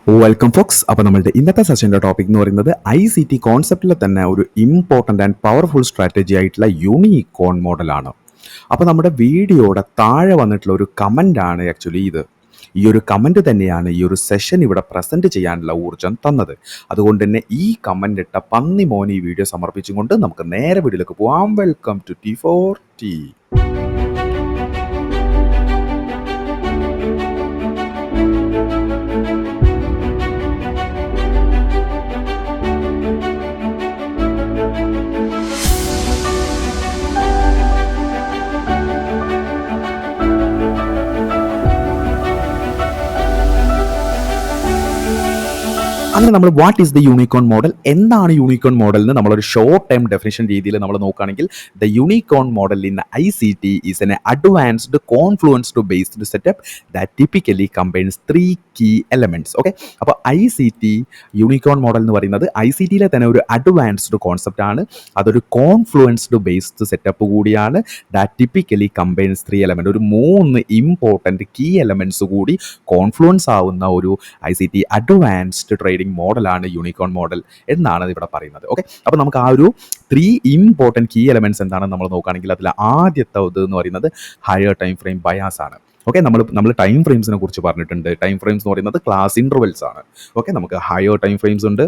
Welcome Fox. അപ്പോൾ നമ്മളുടെ ഇന്നത്തെ സെഷൻ്റെ ടോപ്പിക് എന്ന് പറയുന്നത് ICT കോൺസെപ്റ്റിലെ തന്നെ ഒരു ഇമ്പോർട്ടൻ്റ് ആൻഡ് പവർഫുൾ സ്ട്രാറ്റജി ആയിട്ടുള്ള യൂണിക്കോൺ മോഡലാണ്. അപ്പോൾ നമ്മുടെ വീഡിയോയുടെ താഴെ വന്നിട്ടുള്ള ഒരു കമൻ്റാണ് ആക്ച്വലി ഇത്. ഈ ഒരു കമൻറ്റ് തന്നെയാണ് ഈ ഒരു സെഷൻ ഇവിടെ പ്രസൻറ്റ് ചെയ്യാനുള്ള ഊർജ്ജം തന്നത്. അതുകൊണ്ട് തന്നെ ഈ കമൻ്റ് ഇട്ട പന്നി മോൻ ഈ വീഡിയോ സമർപ്പിച്ചുകൊണ്ട് നമുക്ക് നേരെ വീഡിയോയിലേക്ക് പോകാം. Welcome to T4T. അങ്ങനെ നമ്മൾ what is the unicorn model, എന്താണ് യൂണിക്കോൺ മോഡൽ എന്ന് നമ്മളൊരു ഷോർട്ട് ടൈം ഡെഫിനിഷൻ രീതിയിൽ നമ്മൾ നോക്കുകയാണെങ്കിൽ the unicorn model in ICT is an advanced confluenced based setup that typically combines 3 key elements. Okay, അപ്പോൾ ICT യൂണിക്കോൺ മോഡൽ എന്ന് പറയുന്നത് ICTയിലെ തന്നെ ഒരു അഡ്വാൻസ്ഡ് കോൺസെപ്റ്റ് ആണ്. അതൊരു കോൺഫ്ലുവൻസ്ഡ് ബേസ്ഡ് സെറ്റപ്പ് കൂടിയാണ്. ദാറ്റ് ടിപ്പിക്കലി കമ്പൈൻസ് 3 എലമെൻറ്റ്, ഒരു 3 ഇമ്പോർട്ടൻറ്റ് കീ എലമെൻറ്റ്സ് കൂടി കോൺഫ്ലുവൻസ് ആവുന്ന ഒരു ICT അഡ്വാൻസ്ഡ് ട്രേഡിംഗ് മോഡലാണ് യൂണിക്കോൺ മോഡൽ എന്നാണ് ഇവിടെ പറയുന്നത്. ഓക്കെ, അപ്പോൾ നമുക്ക് ആ ഒരു 3 ഇമ്പോർട്ടൻറ്റ് കീ എലമെൻറ്റ്സ് എന്താണെന്ന് നമ്മൾ നോക്കുകയാണെങ്കിൽ അതിൽ ആദ്യത്തെ എന്ന് പറയുന്നത് ഹയർ ടൈം ഫ്രെയിം ബയാസ് ആണ്. ഓക്കെ, നമ്മൾ ടൈം ഫ്രെയിംസിനെ കുറിച്ച് പറഞ്ഞിട്ടുണ്ട്. ടൈം ഫ്രെയിംസ് എന്ന് പറയുന്നത് ക്ലാസ് ഇൻ്റർവെൽസ് ആണ്. ഓക്കെ, നമുക്ക് ഹയർ ടൈം ഫ്രെയിംസ് ഉണ്ട്,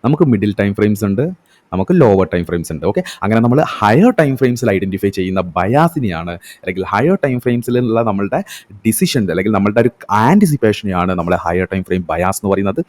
നമുക്ക് മിഡിൽ ടൈം ഫ്രെയിംസ് ഉണ്ട്, നമുക്ക് ലോവർ ടൈം ഫ്രെയിംസ് ഉണ്ട്. ഓക്കെ, അങ്ങനെ നമ്മൾ ഹയർ ടൈം ഫ്രെയിംസിൽ ഐഡൻറ്റിഫൈ ചെയ്യുന്ന ബയാസിനെയാണ്, അല്ലെങ്കിൽ ഹയർ ടൈം ഫ്രെയിംസിലുള്ള നമ്മളുടെ ഡിസിഷൻ അല്ലെങ്കിൽ നമ്മളുടെ ഒരു ആൻറ്റിസിപ്പേഷനെയാണ് നമ്മൾ ഹയർ ടൈം ഫ്രെയിം ബയാസ് എന്ന് പറയുന്നത്.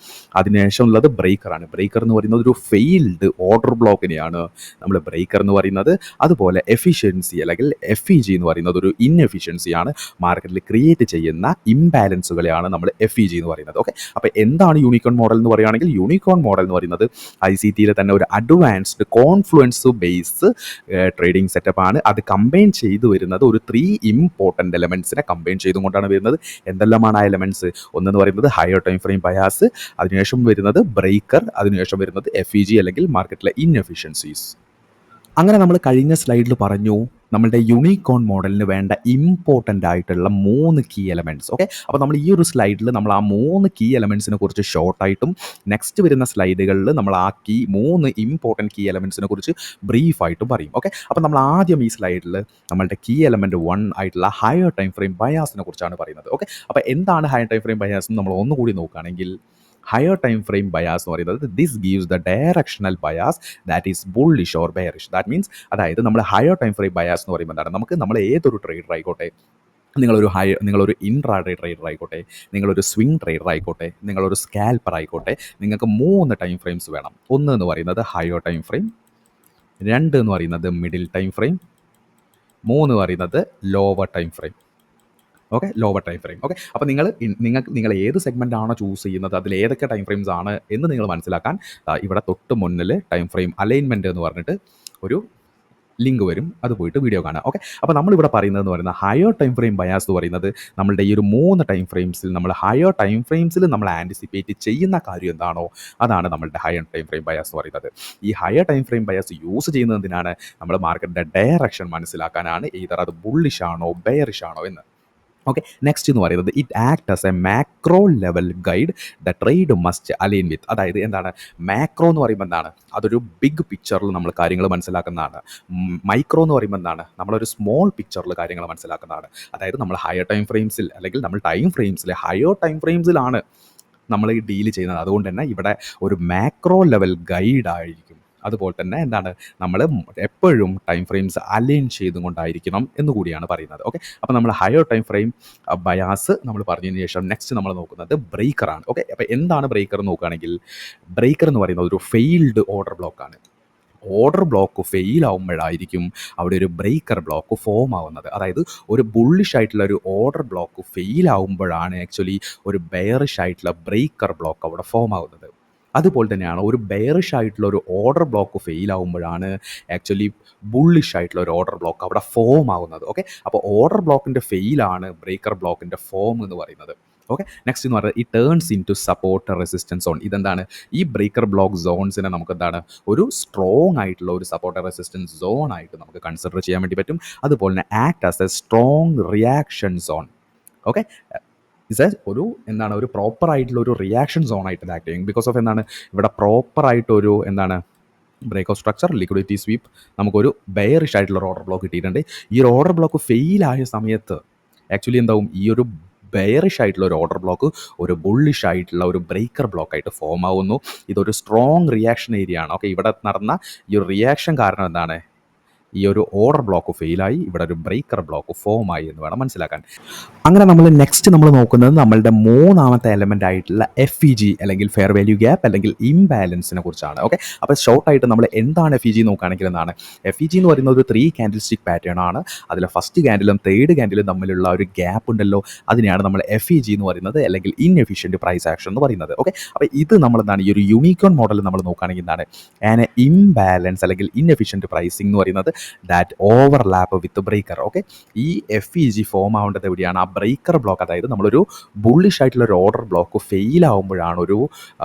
അതിനുശേഷം ഉള്ളത് ബ്രേക്കറാണ്. ബ്രേക്കർ എന്ന് പറയുന്നത് ഒരു ഫെയിൽഡ് ഓർഡർ ബ്ലോക്കിനെയാണ് നമ്മൾ ബ്രേക്കർ എന്ന് പറയുന്നത്. അതുപോലെ എഫിഷ്യൻസി അല്ലെങ്കിൽ FEG എന്ന് പറയുന്നത് ഒരു ഇൻഎഫിഷ്യൻസിയാണ്. മാർക്കറ്റിൽ ക്രിയേറ്റ് ചെയ്യുന്ന ഇംബാലൻസുകളെയാണ് നമ്മൾ FEG എന്ന് പറയുന്നത്. ഓക്കെ, അപ്പോൾ എന്താണ് യൂണിക്കോൺ മോഡൽ എന്ന് പറയുകയാണെങ്കിൽ യൂണിക്കോൺ മോഡൽ എന്ന് പറയുന്നത് ICTയിലെ തന്നെ ഒരു advanced confluence base trading setup ആണ്. അത് കമ്പൈൻ ചെയ്തു വരുന്നത് ഒരു 3 ഇമ്പോർട്ടൻ്റ് എലമെൻറ്റ്സിനെ കമ്പൈൻ ചെയ്തുകൊണ്ടാണ് വരുന്നത്. എന്തെല്ലാമാണ് ആ എലമെൻറ്റ്സ്? ഒന്നെന്ന് പറയുന്നത് ഹയർ ടൈം ഫ്രെയിം ബയാസ്, അതിനുശേഷം വരുന്നത് ബ്രേക്കർ, അതിനുശേഷം വരുന്നത് FEG അല്ലെങ്കിൽ മാർക്കറ്റിലെ ഇൻഎഫിഷ്യൻസീസ്. അങ്ങനെ നമ്മൾ കഴിഞ്ഞ സ്ലൈഡിൽ പറഞ്ഞു നമ്മളുടെ യൂണിക്കോൺ മോഡലിന് വേണ്ട ഇമ്പോർട്ടൻ്റ് ആയിട്ടുള്ള 3 കീ എലമെൻറ്റ്സ്. ഓക്കെ, അപ്പോൾ നമ്മൾ ഈ ഒരു സ്ലൈഡിൽ നമ്മൾ ആ 3 കീ എലമെൻറ്റ്സിനെ കുറിച്ച് ഷോർട്ടായിട്ടും നെക്സ്റ്റ് വരുന്ന സ്ലൈഡുകളിൽ നമ്മൾ ആ 3 ഇമ്പോർട്ടൻറ്റ് കീ എലമെൻറ്റ്സിനെ കുറിച്ച് ബ്രീഫായിട്ടും പറയും. ഓക്കെ, അപ്പോൾ നമ്മൾ ആദ്യം ഈ സ്ലൈഡിൽ നമ്മളുടെ കീ എലമെൻറ്റ് 1 ആയിട്ടുള്ള ഹയർ ടൈം ഫ്രെയിം ബയാസിനെ കുറിച്ചാണ് പറയുന്നത്. ഓക്കെ, അപ്പോൾ എന്താണ് ഹയർ ടൈം ഫ്രെയിം ബയാസ് എന്ന് നമ്മൾ ഒന്നുകൂടി നോക്കുകയാണെങ്കിൽ ഹയർ ടൈം ഫ്രെയിം ബയാസ് എന്ന് പറയുന്നത് this gives the directional bias that is bullish or bearish. That means അതായത് നമ്മൾ ഹയർ ടൈം ഫ്രെയിം ബയാസ് എന്ന് പറയുമ്പോൾ എന്താണ്, നമ്മൾ ഏതൊരു ട്രേഡർ ആയിക്കോട്ടെ, നിങ്ങളൊരു ഇൻട്രാഡേ ട്രേഡർ ആയിക്കോട്ടെ, നിങ്ങളൊരു സ്വിംഗ് ട്രേഡർ ആയിക്കോട്ടെ, നിങ്ങളൊരു സ്കാൽപ്പർ ആയിക്കോട്ടെ, നിങ്ങൾക്ക് 3 ടൈം ഫ്രെയിംസ് വേണം. ഒന്ന് എന്ന് പറയുന്നത് ഹയർ ടൈം ഫ്രെയിം, 2 എന്ന് പറയുന്നത് മിഡിൽ ടൈം ഫ്രെയിം, 3 എന്ന് പറയുന്നത് lower time frame. Okay, lower time frame. Okay, അപ്പോൾ നിങ്ങൾ ഏത് സെഗ്മെൻ്റ് ആണോ ചൂസ് ചെയ്യുന്നത്, അതിൽ ഏതൊക്കെ ടൈം ഫ്രെയിംസ് ആണ് എന്ന് നിങ്ങൾ മനസ്സിലാക്കാൻ ഇവിടെ തൊട്ട് മുന്നിൽ ടൈം ഫ്രെയിം അലൈൻമെൻറ്റ് എന്ന് പറഞ്ഞിട്ട് ഒരു ലിങ്ക് വരും, അത് പോയിട്ട് വീഡിയോ കാണാം. ഓക്കെ, അപ്പോൾ നമ്മളിവിടെ പറയുന്നതെന്ന് പറയുന്നത് ഹയർ ടൈം ഫ്രെയിം ബയാസ് എന്ന് പറയുന്നത് നമ്മളുടെ ഈ ഒരു 3 ടൈം ഫ്രെയിംസിൽ നമ്മൾ ഹയർ ടൈം ഫ്രെയിംസിൽ നമ്മൾ ആൻറ്റിസിപ്പേറ്റ് ചെയ്യുന്ന കാര്യം എന്താണോ അതാണ് നമ്മളുടെ ഹയർ ടൈം ഫ്രെയിം ബയാസ് എന്ന് പറയുന്നത്. ഈ higher time frame bias use ചെയ്യുന്നത് എന്തിനാണ്? നമ്മൾ മാർക്കറ്റിൻ്റെ ഡയറക്ഷൻ മനസ്സിലാക്കാനാണ്, either അത് ബുള്ളിഷ് ആണോ ബെയറിഷ് ആണോ എന്ന്. ഓക്കെ, നെക്സ്റ്റ് എന്ന് പറയുന്നത് it act as a macro level guide the trade must align with. അതായത് എന്താണ് മാക്രോ എന്ന് പറയുമ്പോൾ എന്താണ്, അതൊരു ബിഗ് പിക്ചറിൽ നമ്മൾ കാര്യങ്ങൾ മനസ്സിലാക്കുന്നതാണ്. മൈക്രോ എന്ന് പറയുമ്പോൾ എന്താണ്, നമ്മളൊരു സ്മോൾ പിക്ചറിൽ കാര്യങ്ങൾ മനസ്സിലാക്കുന്നതാണ്. അതായത് നമ്മൾ ഹയർ ടൈം ഫ്രെയിംസിൽ അല്ലെങ്കിൽ നമ്മൾ ടൈം ഫ്രെയിംസിൽ ഹയർ ടൈം ഫ്രെയിംസിലാണ് നമ്മൾ ഈ ഡീൽ ചെയ്യുന്നത്. അതുകൊണ്ട് തന്നെ ഇവിടെ ഒരു മാക്രോ ലെവൽ ഗൈഡായിരിക്കും. അതുപോലെ തന്നെ എന്താണ്, നമ്മൾ എപ്പോഴും ടൈം ഫ്രെയിംസ് അലൈൻ ചെയ്തുകൊണ്ടായിരിക്കണം എന്നുകൂടിയാണ് പറയുന്നത്. ഓക്കെ, അപ്പോൾ നമ്മൾ ഹയർ ടൈം ഫ്രെയിം ബയാസ് നമ്മൾ പറഞ്ഞതിന് ശേഷം നെക്സ്റ്റ് നമ്മൾ നോക്കുന്നത് ബ്രേക്കറാണ്. ഓക്കെ, അപ്പോൾ എന്താണ് ബ്രേക്കർ എന്ന് നോക്കുകയാണെങ്കിൽ ബ്രേക്കർ എന്ന് പറയുന്നത് ഒരു ഫെയിൽഡ് ഓർഡർ ബ്ലോക്കാണ്. ഓർഡർ ബ്ലോക്ക് ഫെയിൽ ആവുമ്പോഴായിരിക്കും അവിടെ ഒരു ബ്രേക്കർ ബ്ലോക്ക് ഫോം ആവുന്നത്. അതായത് ഒരു ബുള്ളിഷ് ആയിട്ടുള്ള ഒരു ഓർഡർ ബ്ലോക്ക് ഫെയിൽ ആവുമ്പോഴാണ് ആക്ച്വലി ഒരു ബെയറിഷ് ആയിട്ടുള്ള ബ്രേക്കർ ബ്ലോക്ക് അവിടെ ഫോം ആവുന്നത്. അതുപോലെ തന്നെയാണ് ഒരു ബെയറിഷ് ആയിട്ടുള്ള ഒരു ഓർഡർ ബ്ലോക്ക് ഫെയിൽ ആവുമ്പോഴാണ് ആക്ച്വലി ബുള്ളിഷ് ആയിട്ടുള്ള ഒരു ഓർഡർ ബ്ലോക്ക് അവിടെ ഫോം ആവുന്നത്. ഓക്കെ, അപ്പോൾ ഓർഡർ ബ്ലോക്കിൻ്റെ ഫെയിലാണ് ബ്രേക്കർ ബ്ലോക്കിൻ്റെ ഫോം എന്ന് പറയുന്നത്. ഓക്കെ, നെക്സ്റ്റ് എന്ന് പറയുന്നത് ഈ turns in to support resistance zone. ഇതെന്താണ്, ഈ ബ്രേക്കർ ബ്ലോക്ക് സോൺസിനെ നമുക്ക് എന്താണ് ഒരു സ്ട്രോങ് ആയിട്ടുള്ള ഒരു സപ്പോർട്ട് റെസിസ്റ്റൻസ് സോൺ ആയിട്ട് നമുക്ക് കൺസിഡർ ചെയ്യാൻ വേണ്ടി പറ്റും. അതുപോലെ തന്നെ act as A strong reaction zone. Okay, ഒരു എന്താണ് ഒരു പ്രോപ്പർ ആയിട്ടുള്ള ഒരു റിയാക്ഷൻ സോൺ ആയിട്ട് ഇത് ആക്ട് ചെയ്യും. ബിക്കോസ് ഓഫ് എന്താണ് ഇവിടെ പ്രോപ്പർ ആയിട്ടൊരു എന്താണ് break of structure, liquidity sweep, നമുക്കൊരു ബെയറിഷ് ആയിട്ടുള്ള ഒരു ഓർഡർ ബ്ലോക്ക് കിട്ടിയിട്ടുണ്ട്. ഈ ഒരു ഓർഡർ ബ്ലോക്ക് ഫെയിൽ ആയ സമയത്ത് ആക്ച്വലി എന്താവും, ഈ ഒരു ബെയറിഷ് ആയിട്ടുള്ള ഒരു ഓർഡർ ബ്ലോക്ക് ഒരു ബുള്ളിഷ് ആയിട്ടുള്ള ഒരു ബ്രേക്കർ ബ്ലോക്ക് ആയിട്ട് ഫോം ആവുന്നു. ഇതൊരു സ്ട്രോങ് റിയാക്ഷൻ ഏരിയ ആണ്. ഓക്കെ, ഇവിടെ നടന്ന ഈ ഒരു റിയാക്ഷൻ കാരണം എന്താണ്, ഈ ഒരു ഓർഡർ ബ്ലോക്ക് ഫെയിലായി, ഇവിടെ ഒരു ബ്രേക്കർ ബ്ലോക്ക് ഫോം ആയി എന്ന് വേണം മനസ്സിലാക്കാൻ. അങ്ങനെ നമ്മൾ നെക്സ്റ്റ് നമ്മൾ നോക്കുന്നത് നമ്മളുടെ മൂന്നാമത്തെ എലമെൻ്റ് ആയിട്ടുള്ള FEG അല്ലെങ്കിൽ ഫെയർ വാല്യൂ ഗ്യാപ്പ് അല്ലെങ്കിൽ ഇംബാലൻസിനെ കുറിച്ചാണ്. ഓക്കെ, അപ്പോൾ ഷോർട്ടായിട്ട് നമ്മൾ എന്താണ് FEG നോക്കുകയാണെങ്കിൽ എന്താണ് FEG എന്ന് പറയുന്നത് ഒരു 3 കാൻഡിൽ സ്റ്റിക്ക് പാറ്റേൺ ആണ്. അതിൽ ഫസ്റ്റ് ക്യാൻഡിലും തേർഡ് ക്യാൻഡിലും തമ്മിലുള്ള ഒരു ഗ്യാപ്പ് ഉണ്ടല്ലോ, അതിനെയാണ് നമ്മൾ FEG എന്ന് പറയുന്നത് അല്ലെങ്കിൽ ഇൻഎഫിഷ്യൻറ്റ് പ്രൈസ് ആക്ഷൻ എന്ന് പറയുന്നത്. ഓക്കെ, അപ്പോൾ ഇത് നമ്മൾ എന്താണ് ഈ ഒരു യൂണിക്കോൺ മോഡൽ നമ്മൾ നോക്കുകയാണെങ്കിൽ എന്താണ് ആൻ ഇംബാലൻസ് അല്ലെങ്കിൽ ഇൻഎഫിഷ്യൻറ്റ് പ്രൈസിംഗ് എന്ന് പറയുന്നത് that overlap with breaker. Okay, ഈ FEG ഫോം ആവേണ്ടത് എവിടെയാണ്, ആ ബ്രേക്കർ ബ്ലോക്ക്, അതായത് നമ്മളൊരു ബുള്ളിഷ് ആയിട്ടുള്ള ഒരു ഓർഡർ ബ്ലോക്ക് ഫെയിൽ ആവുമ്പോഴാണ് ഒരു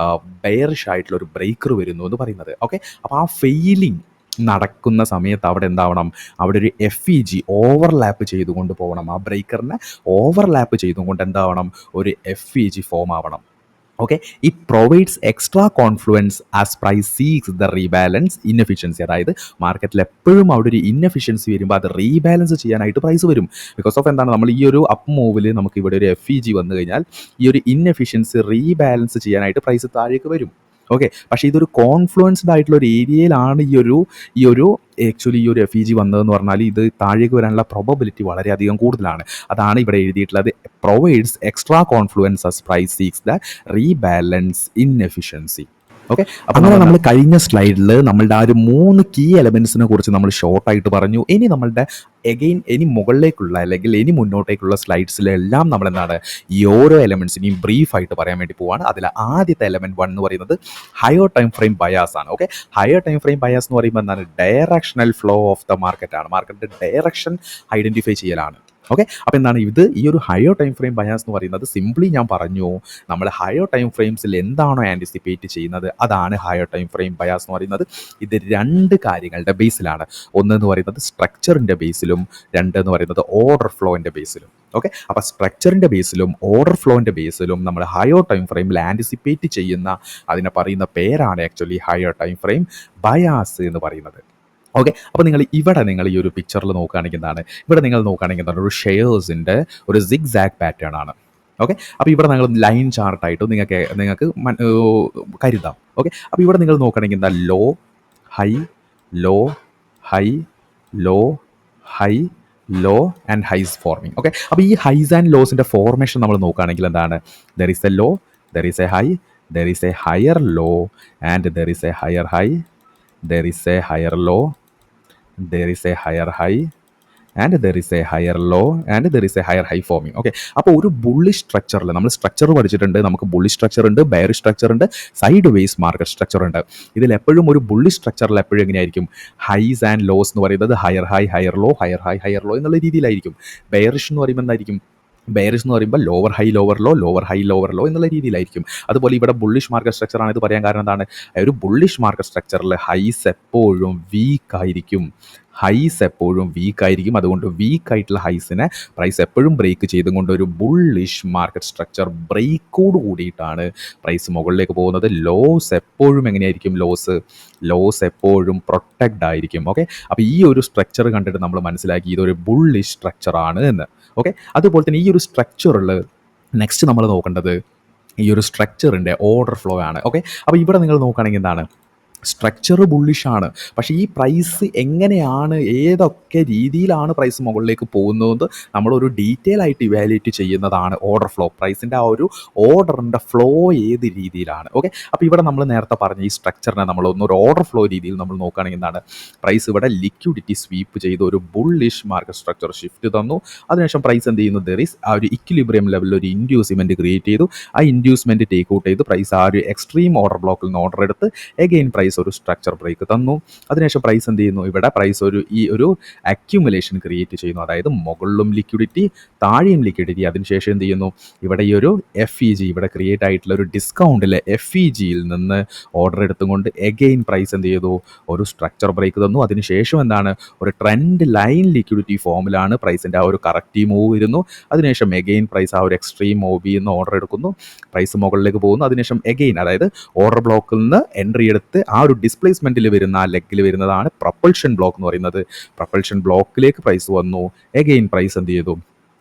ബെയറിഷ് ആയിട്ടുള്ള ഒരു ബ്രേക്കർ വരുന്നു എന്ന് പറയുന്നത്. ഓക്കെ, അപ്പോൾ ആ ഫെയിലിംഗ് നടക്കുന്ന സമയത്ത് അവിടെ എന്താവണം, അവിടെ ഒരു FEG ഓവർലാപ്പ് ചെയ്തുകൊണ്ട് പോകണം. ആ ബ്രേക്കറിനെ ഓവർലാപ്പ് ചെയ്തുകൊണ്ട് എന്താവണം, ഒരു FEG ഫോം ആവണം. Okay, it provides extra confluence as price seeks the rebalance inefficiency. അതായത് മാർക്കറ്റിൽ എപ്പോഴും അവിടെ ഒരു ഇൻഎഫിഷ്യൻസി വരുമ്പോൾ അത് റീബാലൻസ് ചെയ്യാനായിട്ട് പ്രൈസ് വരും. ബിക്കോസ് ഓഫ് എന്താണ്, നമ്മൾ ഈ ഒരു അപ്പ് മൂവിൽ നമുക്ക് ഇവിടെ ഒരു FEG വന്നു കഴിഞ്ഞാൽ ഈ ഒരു ഇൻഎഫിഷ്യൻസി റീബാലൻസ് ചെയ്യാനായിട്ട് പ്രൈസ് താഴേക്ക് വരും. ഓക്കെ, പക്ഷേ ഇതൊരു കോൺഫ്ലുവൻസ്ഡ് ആയിട്ടുള്ള ഒരു ഏരിയയിലാണ് ഈ ഒരു ആക്ച്വലി ഈ ഒരു FEG വന്നതെന്ന് പറഞ്ഞാൽ ഇത് താഴേക്ക് വരാനുള്ള പ്രോബബിലിറ്റി വളരെയധികം കൂടുതലാണ്. അതാണ് ഇവിടെ എഴുതിയിട്ടുള്ളത്, provides extra confluence as price seeks the rebalance inefficiency. Okay, അപ്പോൾ അങ്ങനെ നമ്മൾ കഴിഞ്ഞ സ്ലൈഡിൽ നമ്മളുടെ ആ ഒരു 3 കീ എലമെൻസിനെ കുറിച്ച് നമ്മൾ ഷോർട്ടായിട്ട് പറഞ്ഞു. ഇനി നമ്മളുടെ ഇനി മുകളിലേക്കുള്ള അല്ലെങ്കിൽ ഇനി മുന്നോട്ടേക്കുള്ള സ്ലൈഡ്സിലെല്ലാം നമ്മൾ എന്താണ് ഈ ഓരോ എലമെൻസിനെയും ബ്രീഫായിട്ട് പറയാൻ വേണ്ടി പോവാണ്. അതിൽ ആദ്യത്തെ എലമെൻറ്റ് 1 എന്ന് പറയുന്നത് ഹയർ ടൈം ഫ്രെയിം ബയാസ് ആണ്. Okay, higher time frame bias എന്ന് പറയുമ്പോൾ എന്താണ്, directional flow of the market ആണ്, മാർക്കറ്റിൻ്റെ ഡയറക്ഷൻ ഐഡൻറ്റിഫൈ ചെയ്യലാണ്. ഓക്കെ, അപ്പോൾ എന്താണ് ഈ ഒരു ഹയർ ടൈം ഫ്രെയിം ബയാസ് എന്ന് പറയുന്നത്, സിംപ്ലി ഞാൻ പറഞ്ഞു, നമ്മൾ ഹയർ ടൈം ഫ്രെയിംസിൽ എന്താണോ ആൻറ്റിസിപ്പേറ്റ് ചെയ്യുന്നത് അതാണ് ഹയർ ടൈം ഫ്രെയിം ബയാസ് എന്ന് പറയുന്നത്. ഇത് 2 കാര്യങ്ങളുടെ ബേസിലാണ്. ഒന്ന് പറയുന്നത് സ്ട്രക്ചറിൻ്റെ ബേസിലും, എന്ന് പറയുന്നത് ഓർഡർ ഫ്ലോൻ്റെ ബേസിലും. ഓക്കെ, അപ്പോൾ സ്ട്രക്ചറിൻ്റെ ബേസിലും ഓർഡർ ഫ്ലോൻ്റെ ബേസിലും നമ്മൾ ഹയർ ടൈം ഫ്രെയിമിൽ ആൻറ്റിസിപ്പേറ്റ് ചെയ്യുന്ന അതിനെ പറയുന്ന പേരാണ് actually higher time frame bias എന്ന് പറയുന്നത്. ഓക്കെ, അപ്പോൾ നിങ്ങൾ ഈ ഒരു പിക്ചറിൽ നോക്കുകയാണെങ്കിൽ എന്താണ്, ഇവിടെ നിങ്ങൾ നോക്കുകയാണെങ്കിൽ എന്താണ്, ഒരു ഷെയർസിൻ്റെ ഒരു സിഗ്സാഗ് പാറ്റേൺ ആണ്. ഓക്കെ, അപ്പോൾ ഇവിടെ നിങ്ങൾ ലൈൻ ചാർട്ടായിട്ട് നിങ്ങൾക്ക് കരുതാം. ഓക്കെ, അപ്പോൾ ഇവിടെ നിങ്ങൾ നോക്കുകയാണെങ്കിൽ എന്താ, low high low high low high low and highs forming. Okay, അപ്പോൾ ഈ ഹൈസ് ആൻഡ് ലോസിൻ്റെ ഫോർമേഷൻ നമ്മൾ നോക്കുകയാണെങ്കിൽ എന്താണ്, there is a low, there is a high, there is a higher low and there is a higher high, there is a higher low, there is a higher high and there is a higher low and there is a higher high forming. Okay, അപ്പോൾ ഒരു bullish സ്ട്രക്ചറിൽ നമ്മൾ structure പഠിച്ചിട്ടുണ്ട്, നമുക്ക് bullish structure ഉണ്ട്, bearish structure ഉണ്ട്, side vase market structure ഉണ്ട്. ഇതിൽ എപ്പോഴും ഒരു ബുള്ളിഷ് സ്ട്രക്ചറിൽ എപ്പോഴും എങ്ങനെയായിരിക്കും, ഹൈസ് ആൻഡ് ലോസ് എന്ന് പറയുന്നത് higher high higher low higher high higher low എന്നുള്ള രീതിയിലായിരിക്കും. ബെയറിഷ് എന്ന് പറയുമ്പോൾ എന്തായിരിക്കും, ബെയറിഷ് എന്ന് പറയുമ്പോൾ lower high lower low lower high lower low എന്നുള്ള രീതിയിലായിരിക്കും. അതുപോലെ ഇവിടെ ബുള്ളിഷ് മാർക്കറ്റ് സ്ട്രക്ചറാണ്. ഇത് പറയാൻ കാരണം എന്താണ്, ഒരു ബുള്ളിഷ് മാർക്കറ്റ് സ്ട്രക്ചറിൽ ഹൈസ് എപ്പോഴും വീക്കായിരിക്കും, അതുകൊണ്ട് വീക്കായിട്ടുള്ള ഹൈസിനെ പ്രൈസ് എപ്പോഴും ബ്രേക്ക് ചെയ്തുകൊണ്ട് ഒരു ബുള്ളിഷ് മാർക്കറ്റ് സ്ട്രക്ചർ ബ്രേക്കോട് കൂടിയിട്ടാണ് പ്രൈസ് മുകളിലേക്ക് പോകുന്നത്. ലോസ് എപ്പോഴും എങ്ങനെയായിരിക്കും, ലോസ് എപ്പോഴും പ്രൊട്ടക്റ്റ് ആയിരിക്കും. ഓക്കെ, അപ്പോൾ ഈ ഒരു സ്ട്രക്ചർ കണ്ടിട്ട് നമ്മൾ മനസ്സിലാക്കി ഇതൊരു ബുള്ളിഷ് സ്ട്രക്ചറാണ് എന്ന്. ഓക്കെ, അതുപോലെ തന്നെ ഈ ഒരു സ്ട്രക്ചറിൽ നെക്സ്റ്റ് നമ്മൾ നോക്കേണ്ടത് ഈ ഒരു സ്ട്രക്ചറിൻ്റെ ഓർഡർ ഫ്ലോ ആണ്. ഓക്കെ, അപ്പോൾ ഇവിടെ നിങ്ങൾ നോക്കുകയാണെങ്കിൽ എന്താണ്, സ്ട്രക്ചർ ബുള്ളിഷാണ്, പക്ഷേ ഈ പ്രൈസ് എങ്ങനെയാണ്, ഏതൊക്കെ രീതിയിലാണ് പ്രൈസ് മുകളിലേക്ക് പോകുന്നത് നമ്മളൊരു ഡീറ്റെയിൽ ആയിട്ട് ഇവാലുവേറ്റ് ചെയ്യുന്നതാണ് ഓർഡർ ഫ്ലോ. പ്രൈസിൻ്റെ ആ ഒരു ഓർഡറിൻ്റെ ഫ്ലോ ഏത് രീതിയിലാണ്. ഓക്കെ, അപ്പോൾ ഇവിടെ നമ്മൾ നേരത്തെ പറഞ്ഞ ഈ സ്ട്രക്ചറിനെ നമ്മൾ ഒരു ഓർഡർ ഫ്ലോ രീതിയിൽ നമ്മൾ നോക്കുകയാണെങ്കിൽ എന്താണ്, പ്രൈസ് ഇവിടെ ലിക്വിഡിറ്റി സ്വീപ്പ് ചെയ്ത് ഒരു ബുള്ളിഷ് മാർക്കറ്റ് സ്ട്രക്ചർ ഷിഫ്റ്റ് തന്നു. അതിനുശേഷം പ്രൈസ് എന്ത് ചെയ്യുന്നു, ആ ഒരു ഇക്വിലിബ്രിയം ലെവലിൽ ഒരു ഇൻഡ്യൂസ്മെൻറ്റ് ക്രിയേറ്റ് ചെയ്തു. ആ ഇൻഡ്യൂസ്മെൻറ്റ് ടേക്ക് ഔട്ട് ചെയ്ത് പ്രൈസ് ആ ഒരു എക്സ്ട്രീം ഓർഡർ ബ്ലോക്കിൽ നിന്ന് ഓർഡർ എടുത്ത് എഗെയിൻ പ്രൈസ് ഒരു സ്ട്രക്ചർ ബ്രേക്ക് തന്നു. അതിനുശേഷം പ്രൈസ് എന്ത് ചെയ്യുന്നു, ഇവിടെ പ്രൈസ് ഈ ഒരു അക്യുമുലേഷൻ ക്രിയേറ്റ് ചെയ്യുന്നു. അതായത് മുകളിലും ലിക്വിഡിറ്റി, താഴെയും ലിക്വിഡിറ്റി. അതിനുശേഷം എന്ത് ചെയ്യുന്നു, ഇവിടെ ഈ ഒരു FEG ഇവിടെ ക്രിയേറ്റ് ആയിട്ടുള്ള ഒരു ഡിസ്കൗണ്ടിലെ FEGയിൽ നിന്ന് ഓർഡർ എടുത്തുകൊണ്ട് എഗെയിൻ പ്രൈസ് എന്ത് ചെയ്തു, ഒരു സ്ട്രക്ചർ ബ്രേക്ക് തന്നു. അതിനുശേഷം എന്താണ്, ഒരു ട്രെൻഡ് ലൈൻ ലിക്വിഡിറ്റി ഫോമിലാണ് പ്രൈസിൻ്റെ ആ ഒരു കറക്റ്റീവ് മൂവ് വരുന്നു. അതിനുശേഷം എഗെയിൻ പ്രൈസ് ആ ഒരു എക്സ്ട്രീം മൂവിൽ നിന്ന് ഓർഡർ എടുക്കുന്നു, പ്രൈസ് മുകളിലേക്ക് പോകുന്നു. അതിനുശേഷം എഗെയിൻ അതായത് ഓർഡർ ബ്ലോക്കിൽ നിന്ന് എൻട്രി എടുത്ത് ആ ഒരു ഡിസ്പ്ലേസ്മെൻറ്റിൽ വരുന്ന ആ ലെഗിൽ വരുന്നതാണ് പ്രൊപ്പൽഷൻ ബ്ലോക്ക് എന്ന് പറയുന്നത്. പ്രൊപ്പൽഷൻ ബ്ലോക്കിലേക്ക് പ്രൈസ് വന്നു, എഗെയിൻ പ്രൈസ് എന്ത് ചെയ്തു,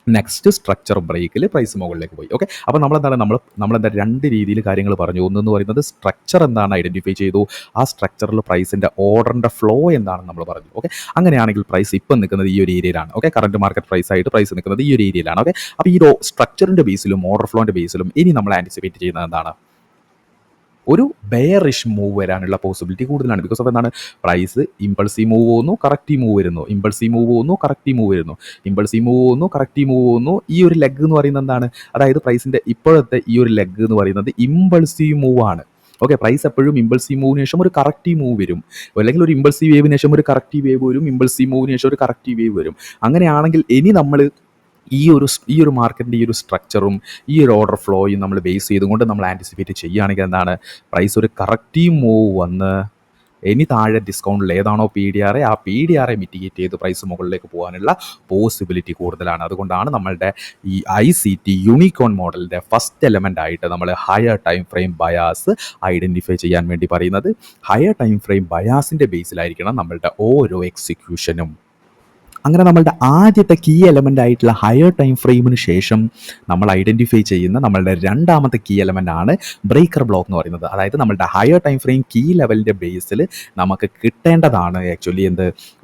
നെക്സ്റ്റ് സ്ട്രക്ചർ ബ്രേക്കിൽ പ്രൈസ് മുകളിലേക്ക് പോയി. ഓക്കെ, അപ്പോൾ നമ്മളെന്താണ് നമ്മളെന്താ രണ്ട് രീതിയിൽ കാര്യങ്ങൾ പറഞ്ഞു. ഒന്നെന്ന് പറയുന്നത് സ്ട്രക്ചർ എന്താണ് ഐഡൻറ്റിഫൈ ചെയ്തു, ആ സ്ട്രക്ചറിൽ പ്രൈസിൻ്റെ ഓർഡറിൻ്റെ ഫ്ലോ എന്താണെന്ന് നമ്മൾ പറഞ്ഞു. ഓക്കെ, അങ്ങനെയാണെങ്കിൽ പ്രൈസ് ഇപ്പം നിൽക്കുന്നത് ഈ ഒരു ഏരിയയിലാണ്. ഓക്കെ, കറണ്ട് മാർക്കറ്റ് പ്രൈസ് ആയിട്ട് പ്രൈസ് നിൽക്കുന്നത് ഈ ഒരു ഏരിയയിലാണ്. ഓക്കെ, അപ്പോൾ ഈ സ്ട്രക്ചറിൻ്റെ ബേസിലും ഓർഡർ ഫ്ലോൻ്റെ ബേസിലും ഇനി നമ്മൾ ആൻറ്റിസിപ്പേറ്റ് ചെയ്യുന്നത് എന്താണ്, ഒരു ബെയറിഷ് മൂവ് വരാനുള്ള പോസിബിലിറ്റി കൂടുതലാണ്. ബിക്കോസ് ഓഫ് എന്താണ്, പ്രൈസ് ഇമ്പൾസീവ് മൂവ് പോകുന്നു, കറക്റ്റീവ് മൂവ് വരുന്നു, ഇമ്പൾസീവ് മൂവ് പോകുന്നു, കറക്റ്റീവ് മൂവ് വരുന്നു, ഇമ്പൾസീവ് മൂവ് പോകുന്നു, കറക്റ്റീവ് മൂവ് പോകുന്നു. ഈ ഒരു ലെഗ് എന്ന് പറയുന്നത് എന്താണ്, അതായത് പ്രൈസിൻ്റെ ഇപ്പോഴത്തെ ഈ ഒരു ലെഗ് എന്ന് പറയുന്നത് ഇമ്പൾസീവ് മൂവ് ആണ്. ഓക്കെ, പ്രൈസ് എപ്പോഴും ഇമ്പൾസീവ് മൂവിന് ശേഷം ഒരു കറക്റ്റീവ് മൂവ് വരും, അല്ലെങ്കിൽ ഒരു ഇമ്പൾസീവ് വേവിന് ശേഷം ഒരു കറക്റ്റീവ് വേവ് വരും, ഇമ്പൾസീവ് മൂവിന് ശേഷം ഒരു കറക്റ്റീവ് വേവ് വരും. അങ്ങനെയാണെങ്കിൽ ഇനി നമ്മൾ ഈ ഒരു മാർക്കറ്റിൻ്റെ ഈ ഒരു സ്ട്രക്ചറും ഈ ഒരു ഓർഡർ ഫ്ലോയും നമ്മൾ ബേസ് ചെയ്തുകൊണ്ട് നമ്മൾ ആൻറ്റിസിപ്പേറ്റ് ചെയ്യുകയാണെങ്കിൽ എന്താണ്, പ്രൈസ് ഒരു കറക്റ്റീവ് മൂവ് വന്ന് ഇനി താഴെ ഡിസ്കൗണ്ടിൽ ഏതാണോ PDR, ആ PDR മിറ്റിഗേറ്റ് ചെയ്ത് പ്രൈസ് മുകളിലേക്ക് പോകാനുള്ള പോസിബിലിറ്റി കൂടുതലാണ്. അതുകൊണ്ടാണ് നമ്മളുടെ ഈ ICT യൂണിക്കോൺ മോഡലിൻ്റെ ഫസ്റ്റ് എലമെൻ്റ് ആയിട്ട് നമ്മൾ higher time frame bias identify ചെയ്യാൻ വേണ്ടി പറയുന്നത്. ഹയർ ടൈം ഫ്രെയിം ബയാസിൻ്റെ ബേസിലായിരിക്കണം നമ്മളുടെ ഓരോ എക്സിക്യൂഷനും. അങ്ങനെ നമ്മളുടെ ആദ്യത്തെ കീ എലമെൻ്റ് ആയിട്ടുള്ള ഹയർ ടൈം ഫ്രെയിമിന് ശേഷം നമ്മൾ ഐഡൻറ്റിഫൈ ചെയ്യുന്ന നമ്മളുടെ രണ്ടാമത്തെ കീ എലമെൻ്റ് ആണ് ബ്രേക്കർ ബ്ലോക്ക് എന്ന് പറയുന്നത്. അതായത് നമ്മളുടെ ഹയർ ടൈം ഫ്രെയിം കീ ലെവലിൻ്റെ ബേസിൽ നമുക്ക് കിട്ടേണ്ടതാണ് ആക്ച്വലി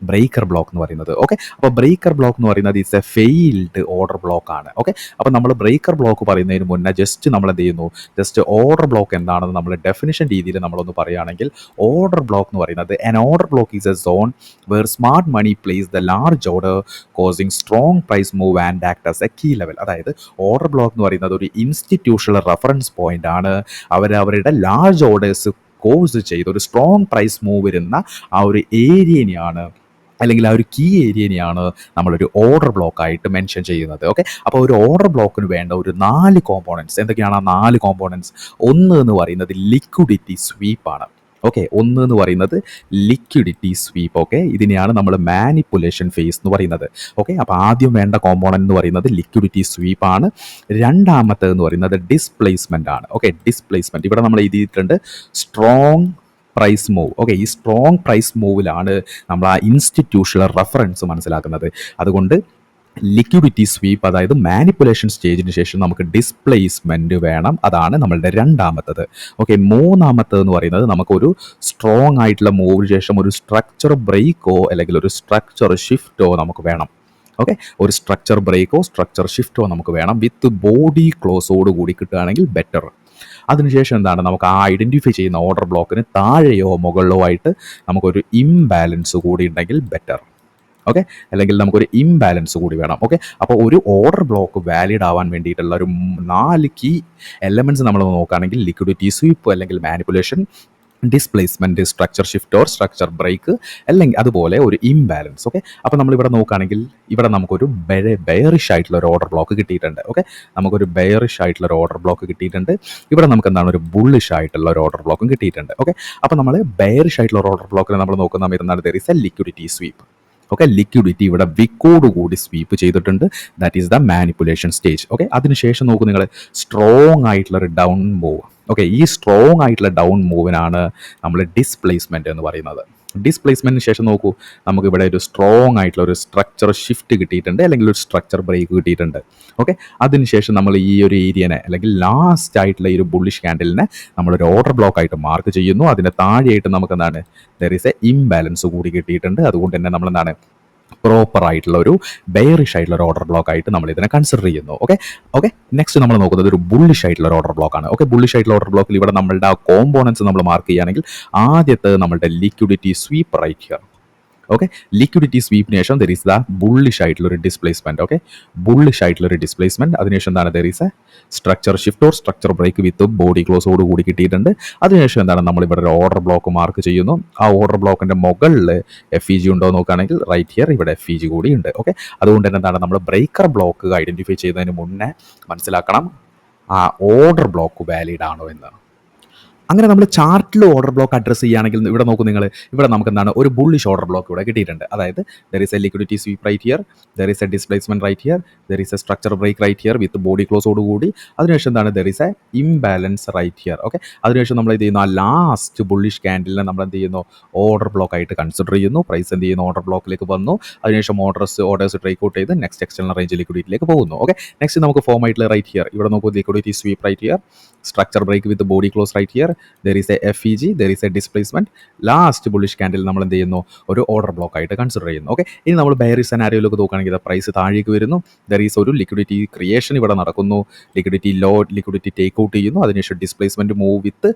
ബ്രേക്കർ ബ്ലോക്ക് എന്ന് പറയുന്നത്. ഓക്കെ, അപ്പോൾ ബ്രേക്കർ ബ്ലോക്ക് എന്ന് പറയുന്നത് it's A failed order block ആണ്. ഓക്കെ, അപ്പോൾ നമ്മൾ ബ്രേക്കർ ബ്ലോക്ക് പറയുന്നതിന് മുന്നേ ജസ്റ്റ് നമ്മൾ എന്ത് ചെയ്യുന്നു, ജസ്റ്റ് ഓർഡർ ബ്ലോക്ക് എന്താണെന്ന് നമ്മൾ ഡെഫിനിഷൻ രീതിയിൽ നമ്മളൊന്ന് പറയുകയാണെങ്കിൽ, ഓർഡർ ബ്ലോക്ക് എന്ന് പറയുന്നത് an order block is a zone where smart money plays the large order causing strong price move and act as a key level. അതായത് ഓർഡർ ബ്ലോക്ക് എന്ന് പറയുന്നത് ഒരു ഇൻസ്റ്റിറ്റ്യൂഷണൽ റെഫറൻസ് പോയിന്റ് ആണ്. അവരുടെ ലാർജ് ഓർഡേഴ്സ് കോസ് ചെയ്ത് ഒരു strong price move വരുന്ന ആ ഒരു ഏരിയനെയാണ്, അല്ലെങ്കിൽ ആ ഒരു കീ ഏരിയനെയാണ് നമ്മളൊരു ഓർഡർ ബ്ലോക്കായിട്ട് മെൻഷൻ ചെയ്യുന്നത്. ഓക്കെ, അപ്പോൾ ഒരു ഓർഡർ ബ്ലോക്കിന് വേണ്ട ഒരു 4 കോമ്പോണൻറ്റ്സ് എന്തൊക്കെയാണ്? ആ 4 കോമ്പോണൻറ്റ്സ്. ഒന്ന് എന്ന് പറയുന്നത് ലിക്വിഡിറ്റി സ്വീപ്പാണ്. ഓക്കെ, ഒന്ന് എന്ന് പറയുന്നത് ലിക്വിഡിറ്റി സ്വീപ്പ്. ഓക്കെ, ഇതിനെയാണ് നമ്മൾ മാനിപ്പുലേഷൻ ഫേസ് എന്ന് പറയുന്നത്. ഓക്കെ, അപ്പോൾ ആദ്യം വേണ്ട കോമ്പോണൻറ്റ് എന്ന് പറയുന്നത് ലിക്വിഡിറ്റി സ്വീപ്പാണ്. രണ്ടാമത്തേത് എന്ന് പറയുന്നത് ഡിസ്പ്ലേസ്മെൻ്റ് ആണ്. ഓക്കെ, ഡിസ്പ്ലേസ്മെൻറ്റ് ഇവിടെ നമ്മൾ എഴുതിയിട്ടുണ്ട് സ്ട്രോങ് പ്രൈസ് മൂവ്. ഓക്കെ, ഈ സ്ട്രോങ് പ്രൈസ് മൂവിലാണ് നമ്മൾ ആ ഇൻസ്റ്റിറ്റ്യൂഷണൽ റെഫറൻസ് മനസ്സിലാക്കുന്നത്. അതുകൊണ്ട് ലിക്വിഡിറ്റി സ്വീപ്പ്, അതായത് മാനിപ്പുലേഷൻ സ്റ്റേജിന് ശേഷം നമുക്ക് ഡിസ്പ്ലേസ്മെൻറ്റ് വേണം. അതാണ് നമ്മളുടെ രണ്ടാമത്തത്. ഓക്കെ, മൂന്നാമത്തതെന്ന് പറയുന്നത് നമുക്കൊരു സ്ട്രോങ് ആയിട്ടുള്ള മൂവിന് ശേഷം ഒരു സ്ട്രക്ചർ ബ്രേക്കോ അല്ലെങ്കിൽ ഒരു സ്ട്രക്ചർ ഷിഫ്റ്റോ നമുക്ക് വേണം. ഓക്കെ, ഒരു സ്ട്രക്ചർ ബ്രേക്കോ സ്ട്രക്ചർ ഷിഫ്റ്റോ നമുക്ക് വേണം, വിത്ത് ബോഡി ക്ലോസോട് കൂടി കിട്ടുകയാണെങ്കിൽ ബെറ്റർ. അതിനുശേഷം എന്താണ്, നമുക്ക് ആ ഐഡൻറ്റിഫൈ ചെയ്യുന്ന ഓർഡർ ബ്ലോക്കിന് താഴെയോ മുകളിലോ ആയിട്ട് നമുക്കൊരു ഇംബാലൻസ് കൂടി ഉണ്ടെങ്കിൽ ബെറ്റർ. ഓക്കെ, അല്ലെങ്കിൽ നമുക്കൊരു ഇംബാലൻസ് കൂടി വേണം. ഓക്കെ, അപ്പോൾ ഒരു ഓർഡർ ബ്ലോക്ക് വാലിഡ് ആവാൻ വേണ്ടിയിട്ടുള്ള ഒരു 4 കീ എലമെൻറ്റ്സ് നമ്മൾ നോക്കുകയാണെങ്കിൽ ലിക്വിഡിറ്റി സ്വീപ്പ് അല്ലെങ്കിൽ manipulation, displacement, structure shift or structure break, അല്ലെങ്കിൽ അതുപോലെ ഒരു ഇംബാലൻസ്. ഓക്കെ, അപ്പോൾ നമ്മളിവിടെ നോക്കുകയാണെങ്കിൽ ഇവിടെ നമുക്കൊരു ബെയറിഷ് ആയിട്ടുള്ള ഒരു ഓർഡർ ബ്ലോക്ക് കിട്ടിയിട്ടുണ്ട്. ഓക്കെ, നമുക്കൊരു ബെയറിഷ് ആയിട്ടുള്ള ഒരു ഓർഡർ ബ്ലോക്ക് കിട്ടിയിട്ടുണ്ട്. ഇവിടെ നമുക്ക് എന്താണ് ഒരു ബുള്ളിഷ് ആയിട്ടുള്ള ഒരു ഓർഡർ ബ്ലോക്കും കിട്ടിയിട്ടുണ്ട്. ഓക്കെ, അപ്പോൾ നമ്മൾ ബെയറിഷ് ആയിട്ടുള്ള ഒരു ഓർഡർ ബ്ലോക്കിൽ നമ്മൾ നോക്കുന്ന സമയത്ത് എന്താണ്, there is a liquidity sweep. Okay, liquidity ഇവിടെ വിക്കോട് കൂടി സ്വീപ്പ് ചെയ്തിട്ടുണ്ട്. That is the manipulation stage. Okay, അതിനുശേഷം നോക്കൂ നിങ്ങൾ, സ്ട്രോങ് ആയിട്ടുള്ള ഒരു ഡൗൺ മൂവ്. ഓക്കെ, ഈ സ്ട്രോങ് ആയിട്ടുള്ള ഡൗൺ മൂവിനാണ് നമ്മൾ ഡിസ്പ്ലേസ്മെൻറ്റ് എന്ന് പറയുന്നത്. ഡിസ്പ്ലേസ്മെൻറ്റിന് ശേഷം നോക്കൂ, നമുക്കിവിടെ ഒരു സ്ട്രോങ് ആയിട്ടുള്ള ഒരു സ്ട്രക്ചർ ഷിഫ്റ്റ് കിട്ടിയിട്ടുണ്ട്, അല്ലെങ്കിൽ ഒരു സ്ട്രക്ചർ ബ്രേക്ക് കിട്ടിയിട്ടുണ്ട്. ഓക്കെ, അതിനുശേഷം നമ്മൾ ഈ ഒരു ഏരിയനെ അല്ലെങ്കിൽ ലാസ്റ്റ് ആയിട്ടുള്ള ഈ ഒരു ബുള്ളിഷ് ക്യാൻഡലിനെ നമ്മളൊരു ഓർഡർ ബ്ലോക്ക് ആയിട്ട് മാർക്ക് ചെയ്യുന്നു. അതിൻ്റെ താഴെയായിട്ട് നമുക്ക് എന്താണ്, ദർ ഈസ് എ ഇംബാലൻസ് കൂടി കിട്ടിയിട്ടുണ്ട്. അതുകൊണ്ട് തന്നെ നമ്മൾ എന്താണ്, പ്രോപ്പർ ആയിട്ടുള്ള ഒരു ബെയറിഷ് ആയിട്ടുള്ള ഒരു ഓർഡർ ബ്ലോക്ക് ആയിട്ട് നമ്മൾ ഇതിനെ കൺസിഡർ ചെയ്യുന്നു. ഓക്കെ, നെക്സ്റ്റ് നമ്മൾ നോക്കുന്നത് ഒരു ബുള്ളിഷ് ആയിട്ടുള്ള ഒരു ഓർഡർ ബ്ലോക്ക് ആണ്. ഓക്കെ, ബുള്ളിഷ് ആയിട്ടുള്ള ഓർഡർ ബ്ലോക്കിൽ ഇവിടെ നമ്മളുടെ ആ കോമ്പോണൻസ് നമ്മൾ മാർക്ക് ചെയ്യുകയാണെങ്കിൽ ആദ്യത്തെ നമ്മളുടെ liquidity sweep right here. Okay, liquidity സ്വീപ്പിന് ശേഷം ദർ ഈസ് ദ ബുള്ളിഷ് ആയിട്ടുള്ള ഒരു ഡിസ്പ്ലേസ്മെന്റ്. ഓക്കെ, ബുള്ളിഷ് ആയിട്ടുള്ള ഒരു ഡിസ്പ്ലേസ്മെന്റ്. അതിനുശേഷം എന്താണ് there is a structure shift or structure break with body ക്ലോസോട് കൂടി കിട്ടിയിട്ടുണ്ട്. അതിനുശേഷം എന്താണ് നമ്മൾ ഇവിടെ ഒരു ഓർഡർ ബ്ലോക്ക് മാർക്ക് ചെയ്യുന്നു. ആ ഓർഡർ ബ്ലോക്കിന്റെ മുകളിൽ FEG ഉണ്ടോ എന്ന് നോക്കുകയാണെങ്കിൽ റൈറ്റ് ഹിയർ ഇവിടെ FEG കൂടി ഉണ്ട്. ഓക്കെ, അതുകൊണ്ട് തന്നെ എന്താണ് നമ്മൾ ബ്രേക്കർ ബ്ലോക്ക് ഐഡന്റിഫൈ ചെയ്യുന്നതിന് മുന്നേ മനസ്സിലാക്കണം ആ ഓർഡർ ബ്ലോക്ക് വാലിഡ് ആണോ എന്ന്. അങ്ങനെ നമ്മൾ ചാർട്ടിൽ ഓർഡർ ബ്ലോക്ക് അഡ്രസ്സ് ചെയ്യുകയാണെങ്കിൽ ഇവിടെ നോക്കൂ നിങ്ങൾ, ഇവിടെ നമുക്ക് എന്താണ് ഒരു ബുള്ളിഷ് ഓർഡർ ബ്ലോക്ക് ഇവിടെ കിട്ടിയിട്ടുണ്ട്. അതായത് there is a liquidity sweep right here, there is a displacement right here, there is a structure break right here with body ക്ലോസോട് കൂടി. അതിനുശേഷം എന്താണ് there is a imbalance right here. Okay, അതിനുശേഷം നമ്മൾ ഇത് ചെയ്യുന്നു ആ ലാസ്റ്റ് ബുള്ളിഷ് ക്യാൻഡിലിനെ നമ്മൾ എന്ത് ചെയ്യുന്നു ഓർഡർ ബ്ലോക്ക് ആയിട്ട് കൺസിഡർ ചെയ്യുന്നു. പ്രൈസ് എന്ത് ചെയ്യുന്നു ഓർഡർ ബ്ലോക്കിലേക്ക് വന്നു. അതിനുശേഷം ഓർഡേഴ്സ് ട്രേക്ക് ഔട്ട് ചെയ്ത് നെക്സ്റ്റ് എക്സ്റ്റേണൽ റേഞ്ച് ലിക്വിഡിറ്റിയിലേക്ക് പോകുന്നു. ഓക്കെ, നെക്സ്റ്റ് നമുക്ക് ഫോം ആയിട്ടുള്ള റൈറ്റ് ഹിയർ ഇവിടെ നോക്കൂ, liquidity sweep right here, structure break with body close right here, there is a FEG, there is a displacement. Last bullish candle നമ്മൾ എന്ത് ചെയ്യുന്നു ഒരു ഓർഡർ ബ്ലോക്ക് ആയിട്ട് കൺസിഡർ ചെയ്യുന്നു. ഓക്കെ, ഇനി നമ്മൾ ബെയറിഷ് സെനാരിയോയിലേക്ക് നോക്കുകയാണെങ്കിൽ പ്രൈസ് താഴേക്ക് വരുന്നു. ദർ ഈസ് ഒരു ലിക്വിഡിറ്റി ക്രിയേഷൻ ഇവിടെ നടക്കുന്നു. ലിക്വിഡിറ്റി ടേക്ക് ഔട്ട് ചെയ്യുന്നു. അതിനുശേഷം ഡിസ്പ്ലേസ്മെന്റ് മൂവ് വിത്ത്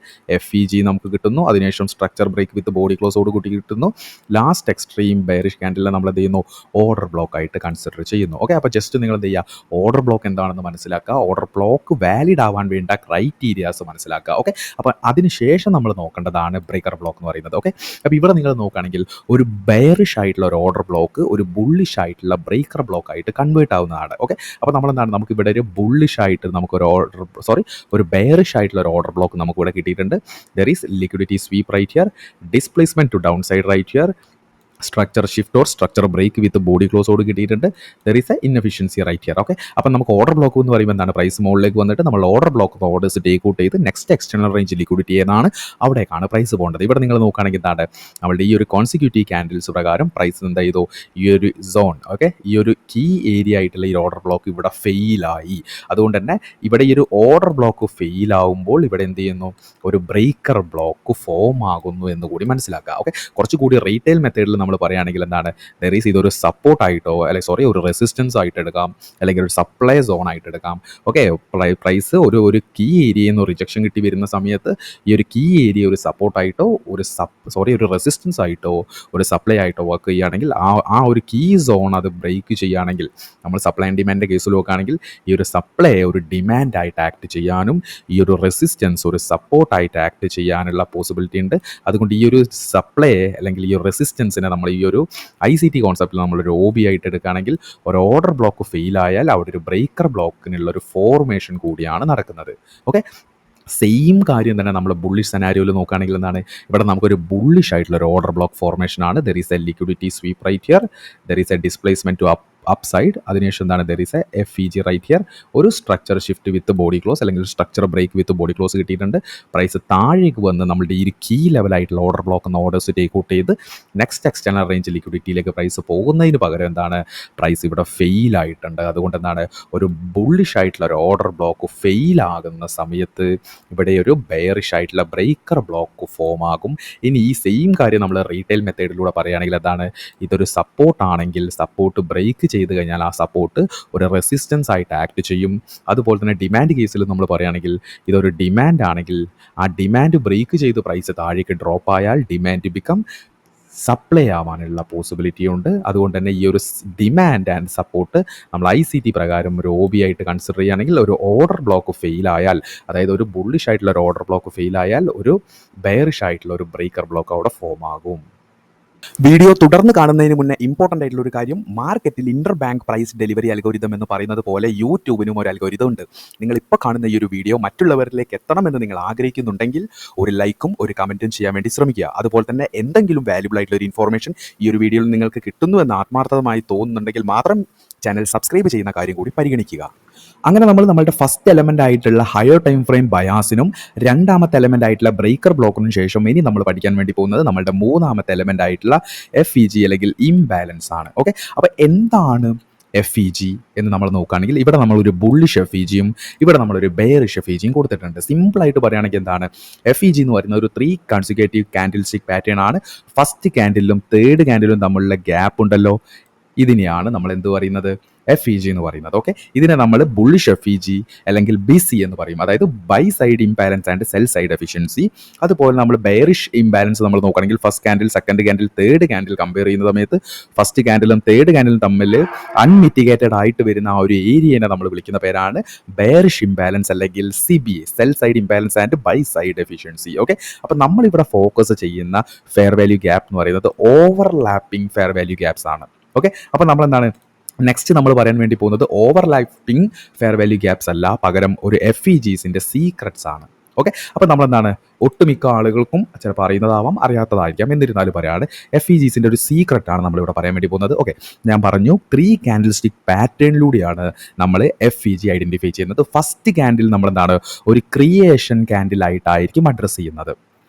FEG നമുക്ക് കിട്ടുന്നു. അതിനുശേഷം സ്ട്രക്ചർ ബ്രേക്ക് വിത്ത് ബോഡി ക്ലോസോട് കൂടി കിട്ടുന്നു. ലാസ്റ്റ് എക്സ്ട്രീം ബെയറിഷ് ക്യാൻഡിലിനെ നമ്മൾ എന്ത് ചെയ്യുന്നു ഓർഡർ ബ്ലോക്ക് ആയിട്ട് കൺസിഡർ ചെയ്യുന്നു. ഓക്കെ, അപ്പോൾ ജസ്റ്റ് നിങ്ങൾ എന്ത് ചെയ്യുക ഓർഡർ ബ്ലോക്ക് എന്താണെന്ന് മനസ്സിലാക്കുക, ഓർഡർ ബ്ലോക്ക് വാലിഡ് ആവാൻ വേണ്ട ക്രൈറ്റീരിയാസ് മനസ്സിലാക്കുക. ഓക്കെ, അപ്പോൾ അതിനുശേഷം നമ്മൾ നോക്കേണ്ടതാണ് ബ്രേക്കർ ബ്ലോക്ക് എന്ന് പറയുന്നത്. ഓക്കെ, അപ്പോൾ ഇവിടെ നിങ്ങൾ നോക്കുകയാണെങ്കിൽ ഒരു ബെയറിഷ് ആയിട്ടുള്ള ഒരു ഓർഡർ ബ്ലോക്ക് ഒരു ബുള്ളിഷ് ആയിട്ടുള്ള ബ്രേക്കർ ബ്ലോക്ക് ആയിട്ട് കൺവേർട്ട് ആവുന്നതാണ്. ഓക്കെ, അപ്പോൾ നമ്മൾ എന്താണ് നമുക്ക് ഇവിടെ ഒരു ബുള്ളിഷ് ആയിട്ട് നമുക്കൊരു ഒരു ബെയറിഷ് ആയിട്ടുള്ള ഒരു ഓർഡർ ബ്ലോക്ക് നമുക്ക് ഇവിടെ കിട്ടിയിട്ടുണ്ട്. There is liquidity sweep right here, displacement to down side right here, structure shift or structure break with body ക്ലോസോട് കിട്ടിയിട്ടുണ്ട്. There is a inefficiency right here. Okay, അപ്പം നമുക്ക് ഓർഡർ ബ്ലോക്ക് എന്ന് പറയുമ്പോൾ എന്താണ് പ്രൈസ് മുകളിലേക്ക് വന്നിട്ട് നമ്മൾ order block orders take out ചെയ്ത് നെക്സ്റ്റ് എക്സ്റ്റേണൽ റേഞ്ച് ലിക്വിഡിറ്റി ഏതാണ് അവിടേക്കാണ് പ്രൈസ് പോകേണ്ടത്. ഇവിടെ നിങ്ങൾ നോക്കുകയാണെങ്കിൽ എന്താണ് നമ്മളുടെ ഈ ഒരു കോൺസിക്യൂട്ടീവ് ക്യാൻഡിൽസ് പ്രകാരം പ്രൈസ് എന്താ ചെയ്തു ഈ ഒരു സോൺ ഓക്കെ ഈ ഒരു കീ ഏരിയ ആയിട്ടുള്ള ഈ ഓർഡർ ബ്ലോക്ക് ഇവിടെ ഫെയിലായി. അതുകൊണ്ട് തന്നെ ഇവിടെ ഈ ഒരു ഓർഡർ ബ്ലോക്ക് ഫെയിലാവുമ്പോൾ ഇവിടെ എന്ത് ചെയ്യുന്നു ഒരു ബ്രേക്കർ ബ്ലോക്ക് ഫോം ആകുന്നു എന്ന് കൂടി മനസ്സിലാക്കുക. ഓക്കെ, കുറച്ചുകൂടി റീറ്റെയിൽ മെത്തേഡിൽ നമ്മൾ പറയുകയാണെങ്കിൽ എന്താണ് ദർ ഈസ് ഇതൊരു സപ്പോർട്ടായിട്ടോ അല്ലെങ്കിൽ ഒരു റെസിസ്റ്റൻസ് ആയിട്ട് എടുക്കാം, അല്ലെങ്കിൽ ഒരു സപ്ലൈ സോൺ ആയിട്ട് എടുക്കാം. ഓക്കെ, പ്രൈസ് ഒരു കീ ഏരിയയിൽ നിന്ന് റിജക്ഷൻ കിട്ടി വരുന്ന സമയത്ത് ഈ ഒരു കീ ഏരിയ ഒരു സപ്പോർട്ടായിട്ടോ ഒരു റെസിസ്റ്റൻസ് ആയിട്ടോ ഒരു സപ്ലൈ ആയിട്ടോ വർക്ക് ചെയ്യുകയാണെങ്കിൽ ആ ഒരു കീ സോൺ അത് ബ്രേക്ക് ചെയ്യുകയാണെങ്കിൽ നമ്മൾ സപ്ലൈ ആൻഡ് ഡിമാൻഡിൻ്റെ കേസിൽ നോക്കുകയാണെങ്കിൽ ഈ ഒരു സപ്ലൈ ഒരു ഡിമാൻഡ് ആയിട്ട് ആക്ട് ചെയ്യാനും ഈ ഒരു റെസിസ്റ്റൻസ് ഒരു സപ്പോർട്ടായിട്ട് ആക്ട് ചെയ്യാനുള്ള പോസിബിലിറ്റി ഉണ്ട്. അതുകൊണ്ട് ഈ ഒരു സപ്ലൈ അല്ലെങ്കിൽ ഈ ഒരു റെസിസ്റ്റൻസിനെ നമ്മൾ ഈ ഒരു ICT കോൺസെപ്റ്റിൽ നമ്മളൊരു OB ആയിട്ട് എടുക്കുകയാണെങ്കിൽ ഒരു ഓർഡർ ബ്ലോക്ക് ഫെയിലായാൽ അവിടെ ഒരു ബ്രേക്കർ ബ്ലോക്കിനുള്ള ഒരു ഫോർമേഷൻ കൂടിയാണ് നടക്കുന്നത്. ഓക്കെ, സെയിം കാര്യം തന്നെ നമ്മൾ ബുള്ളിഷ് സെനാരിയോയിൽ നോക്കുകയാണെങ്കിൽ എന്താണ് ഇവിടെ നമുക്കൊരു ബുള്ളിഷ് ആയിട്ടുള്ള ഒരു ഓർഡർ ബ്ലോക്ക് ഫോർമേഷൻ ആണ്. There is a liquidity sweep right here, there is a displacement to up side. അതിനുശേഷം എന്താണ് there is a FEG right here, ഒരു structure shift with body close അല്ലെങ്കിൽ structure break with body close കിട്ടിയിട്ടുണ്ട്. Price താഴേക്ക് വന്ന് നമ്മുടെ ഈ key ലെവലായിട്ടുള്ള ഓർഡർ ബ്ലോക്ക് എന്ന ഓർഡേഴ്സ് ടേക്ക് ഔട്ട് ചെയ്ത് നെക്സ്റ്റ് എക്സ്റ്റേണൽ റേഞ്ച് ലിക്വിഡിറ്റിയിലേക്ക് പ്രൈസ് പോകുന്നതിന് പകരം എന്താണ് പ്രൈസ് ഇവിടെ ഫെയിൽ ആയിട്ടുണ്ട്. അതുകൊണ്ട് എന്താണ് ഒരു ബുള്ളിഷ് ആയിട്ടുള്ള ഒരു ഓർഡർ ബ്ലോക്ക് ഫെയിൽ ആകുന്ന സമയത്ത് ഇവിടെ ഒരു ബെയറിഷ് ആയിട്ടുള്ള ബ്രേക്കർ ബ്ലോക്ക് ഫോം ആകും. ഇനി ഈ സെയിം കാര്യം നമ്മൾ റീറ്റെയിൽ മെത്തേഡിലൂടെ പറയുകയാണെങ്കിൽ എന്താണ് ഇതൊരു സപ്പോർട്ട് ആണെങ്കിൽ സപ്പോർട്ട് ബ്രേക്ക് ചെയ്ത് കഴിഞ്ഞാൽ ആ സപ്പോർട്ട് ഒരു റെസിസ്റ്റൻസ് ആയിട്ട് ആക്ട് ചെയ്യും. അതുപോലെ തന്നെ ഡിമാൻഡ് കേസിൽ നമ്മൾ പറയുകയാണെങ്കിൽ ഇതൊരു ഡിമാൻഡ് ആണെങ്കിൽ ആ ഡിമാൻഡ് ബ്രേക്ക് ചെയ്ത് പ്രൈസ് താഴേക്ക് ഡ്രോപ്പ് ആയാൽ ഡിമാൻഡ് ബിക്കം സപ്ലൈ ആവാനുള്ള പോസിബിലിറ്റി ഉണ്ട്. അതുകൊണ്ട് തന്നെ ഈ ഒരു ഡിമാൻഡ് ആൻഡ് സപ്പോർട്ട് നമ്മൾ ICT പ്രകാരം ഒരു OB ആയിട്ട് കൺസിഡർ ചെയ്യുകയാണെങ്കിൽ ഒരു ഓർഡർ ബ്ലോക്ക് ഫെയിൽ ആയാൽ, അതായത് ഒരു ബുള്ളിഷ് ആയിട്ടുള്ള ഒരു ഓർഡർ ബ്ലോക്ക് ഫെയിൽ ആയാൽ ഒരു ബെയറിഷ് ആയിട്ടുള്ള ഒരു ബ്രേക്കർ ബ്ലോക്ക് അവിടെ ഫോം ആകും. വീഡിയോ തുടർന്ന് കാണുന്നതിന് മുന്നേ ഇമ്പോർട്ടൻ്റ് ആയിട്ടുള്ള ഒരു കാര്യം, മാർക്കറ്റിൽ interbank price delivery algorithm എന്ന് പറയുന്നത് പോലെ യൂട്യൂബിനും ഒരു അൽഗോരിതം ഉണ്ട്. നിങ്ങൾ ഇപ്പോൾ കാണുന്ന ഈ ഒരു വീഡിയോ മറ്റുള്ളവരിലേക്ക് എത്തണമെന്ന് നിങ്ങൾ ആഗ്രഹിക്കുന്നുണ്ടെങ്കിൽ ഒരു ലൈക്കും ഒരു കമൻറ്റും ചെയ്യാൻ വേണ്ടി ശ്രമിക്കുക. അതുപോലെ തന്നെ എന്തെങ്കിലും വാല്യുബിൾ ആയിട്ടുള്ള ഒരു ഇൻഫോർമേഷൻ ഈ ഒരു വീഡിയോയിൽ നിങ്ങൾക്ക് കിട്ടുന്നു എന്ന് ആത്മാർത്ഥമായി തോന്നുന്നുണ്ടെങ്കിൽ മാത്രം ചാനൽ സബ്സ്ക്രൈബ് ചെയ്യുന്ന കാര്യം കൂടി പരിഗണിക്കുക. അങ്ങനെ നമ്മളുടെ ഫസ്റ്റ് എലമെൻ്റ് ആയിട്ടുള്ള ഹയർ ടൈം ഫ്രെയിം ബയാസിനും രണ്ടാമത്തെ എലമെൻ്റ് ആയിട്ടുള്ള ബ്രേക്കർ ബ്ലോക്കിനും ശേഷം ഇനി നമ്മൾ പഠിക്കാൻ വേണ്ടി പോകുന്നത് നമ്മളുടെ മൂന്നാമത്തെ എലമെൻ്റ് ആയിട്ടുള്ള FEG അല്ലെങ്കിൽ ഇംബാലൻസ് ആണ്. ഓക്കെ, അപ്പോൾ എന്താണ് FEG എന്ന് നമ്മൾ നോക്കുകയാണെങ്കിൽ ഇവിടെ നമ്മളൊരു ബുള്ളിഷ് FEGയും ഇവിടെ നമ്മളൊരു ബെയറിഷ് FEGയും കൊടുത്തിട്ടുണ്ട്. സിമ്പിളായിട്ട് പറയുകയാണെങ്കിൽ എന്താണ് FEG എന്ന് പറയുന്ന ഒരു 3 കൺസിക്യൂട്ടീവ് കാൻഡിൽ സ്റ്റിക്ക് പാറ്റേൺ ആണ്. ഫസ്റ്റ് ക്യാൻഡിലും തേർഡ് ക്യാൻഡിലും തമ്മിലുള്ള ഗ്യാപ്പ് ഉണ്ടല്ലോ, ഇതിനെയാണ് നമ്മൾ എന്ത് പറയുന്നത് FEG എന്ന് പറയുന്നത്. ഓക്കെ, ഇതിനെ നമ്മൾ ബുള്ളിഷ് FEG അല്ലെങ്കിൽ BC എന്ന് പറയും, അതായത് buy side imbalance and sell side efficiency. അതുപോലെ നമ്മൾ ബെയറിഷ് ഇംബാലൻസ് നമ്മൾ നോക്കുകയാണെങ്കിൽ first candle, second candle, third candle compare ചെയ്യുന്ന സമയത്ത് ഫസ്റ്റ് ക്യാൻഡിലും തേർഡ് ക്യാൻഡിലും തമ്മിൽ അൺമിറ്റിഗേറ്റഡ് ആയിട്ട് വരുന്ന ആ ഒരു ഏരിയനെ നമ്മൾ വിളിക്കുന്ന പേരാണ് ബെയറിഷ് ഇംബാലൻസ് അല്ലെങ്കിൽ CBA, sell side imbalance and buy side efficiency. Okay, അപ്പം നമ്മളിവിടെ ഫോക്കസ് ചെയ്യുന്ന ഫെയർ വാല്യൂ ഗ്യാപ്പ് എന്ന് പറയുന്നത് ഓവർലാപ്പിംഗ് ഫെയർ വാല്യൂ ഗ്യാപ്സ് ആണ്. ഓക്കെ, അപ്പം നമ്മളെന്താണ് നെക്സ്റ്റ് നമ്മൾ പറയാൻ വേണ്ടി പോകുന്നത് ഓവർലാപ്പിംഗ് ഫെയർ വാല്യൂ ഗ്യാപ്സ് അല്ല, പകരം ഒരു FEGസിൻ്റെ സീക്രട്സ് ആണ്. ഓക്കെ, അപ്പം നമ്മളെന്താണ് ഒട്ടുമിക്ക ആളുകൾക്കും ചിലപ്പോൾ അറിയുന്നതാവാം, അറിയാത്തതായിരിക്കാം, എന്നിരുന്നാലും പറയാണ് FEGസിൻ്റെ ഒരു സീക്രട്ട് ആണ് നമ്മളിവിടെ പറയാൻ വേണ്ടി പോകുന്നത്. ഓക്കെ, ഞാൻ പറഞ്ഞു 3 കാൻഡിൽ സ്റ്റിക്ക് പാറ്റേണിലൂടെയാണ് നമ്മൾ FEG ഐഡൻറ്റിഫൈ ചെയ്യുന്നത്. ഫസ്റ്റ് ക്യാൻഡിൽ നമ്മളെന്താണ് ഒരു ക്രിയേഷൻ ക്യാൻഡിലായിട്ടായിരിക്കും അഡ്രസ്സ് ചെയ്യുന്നത്.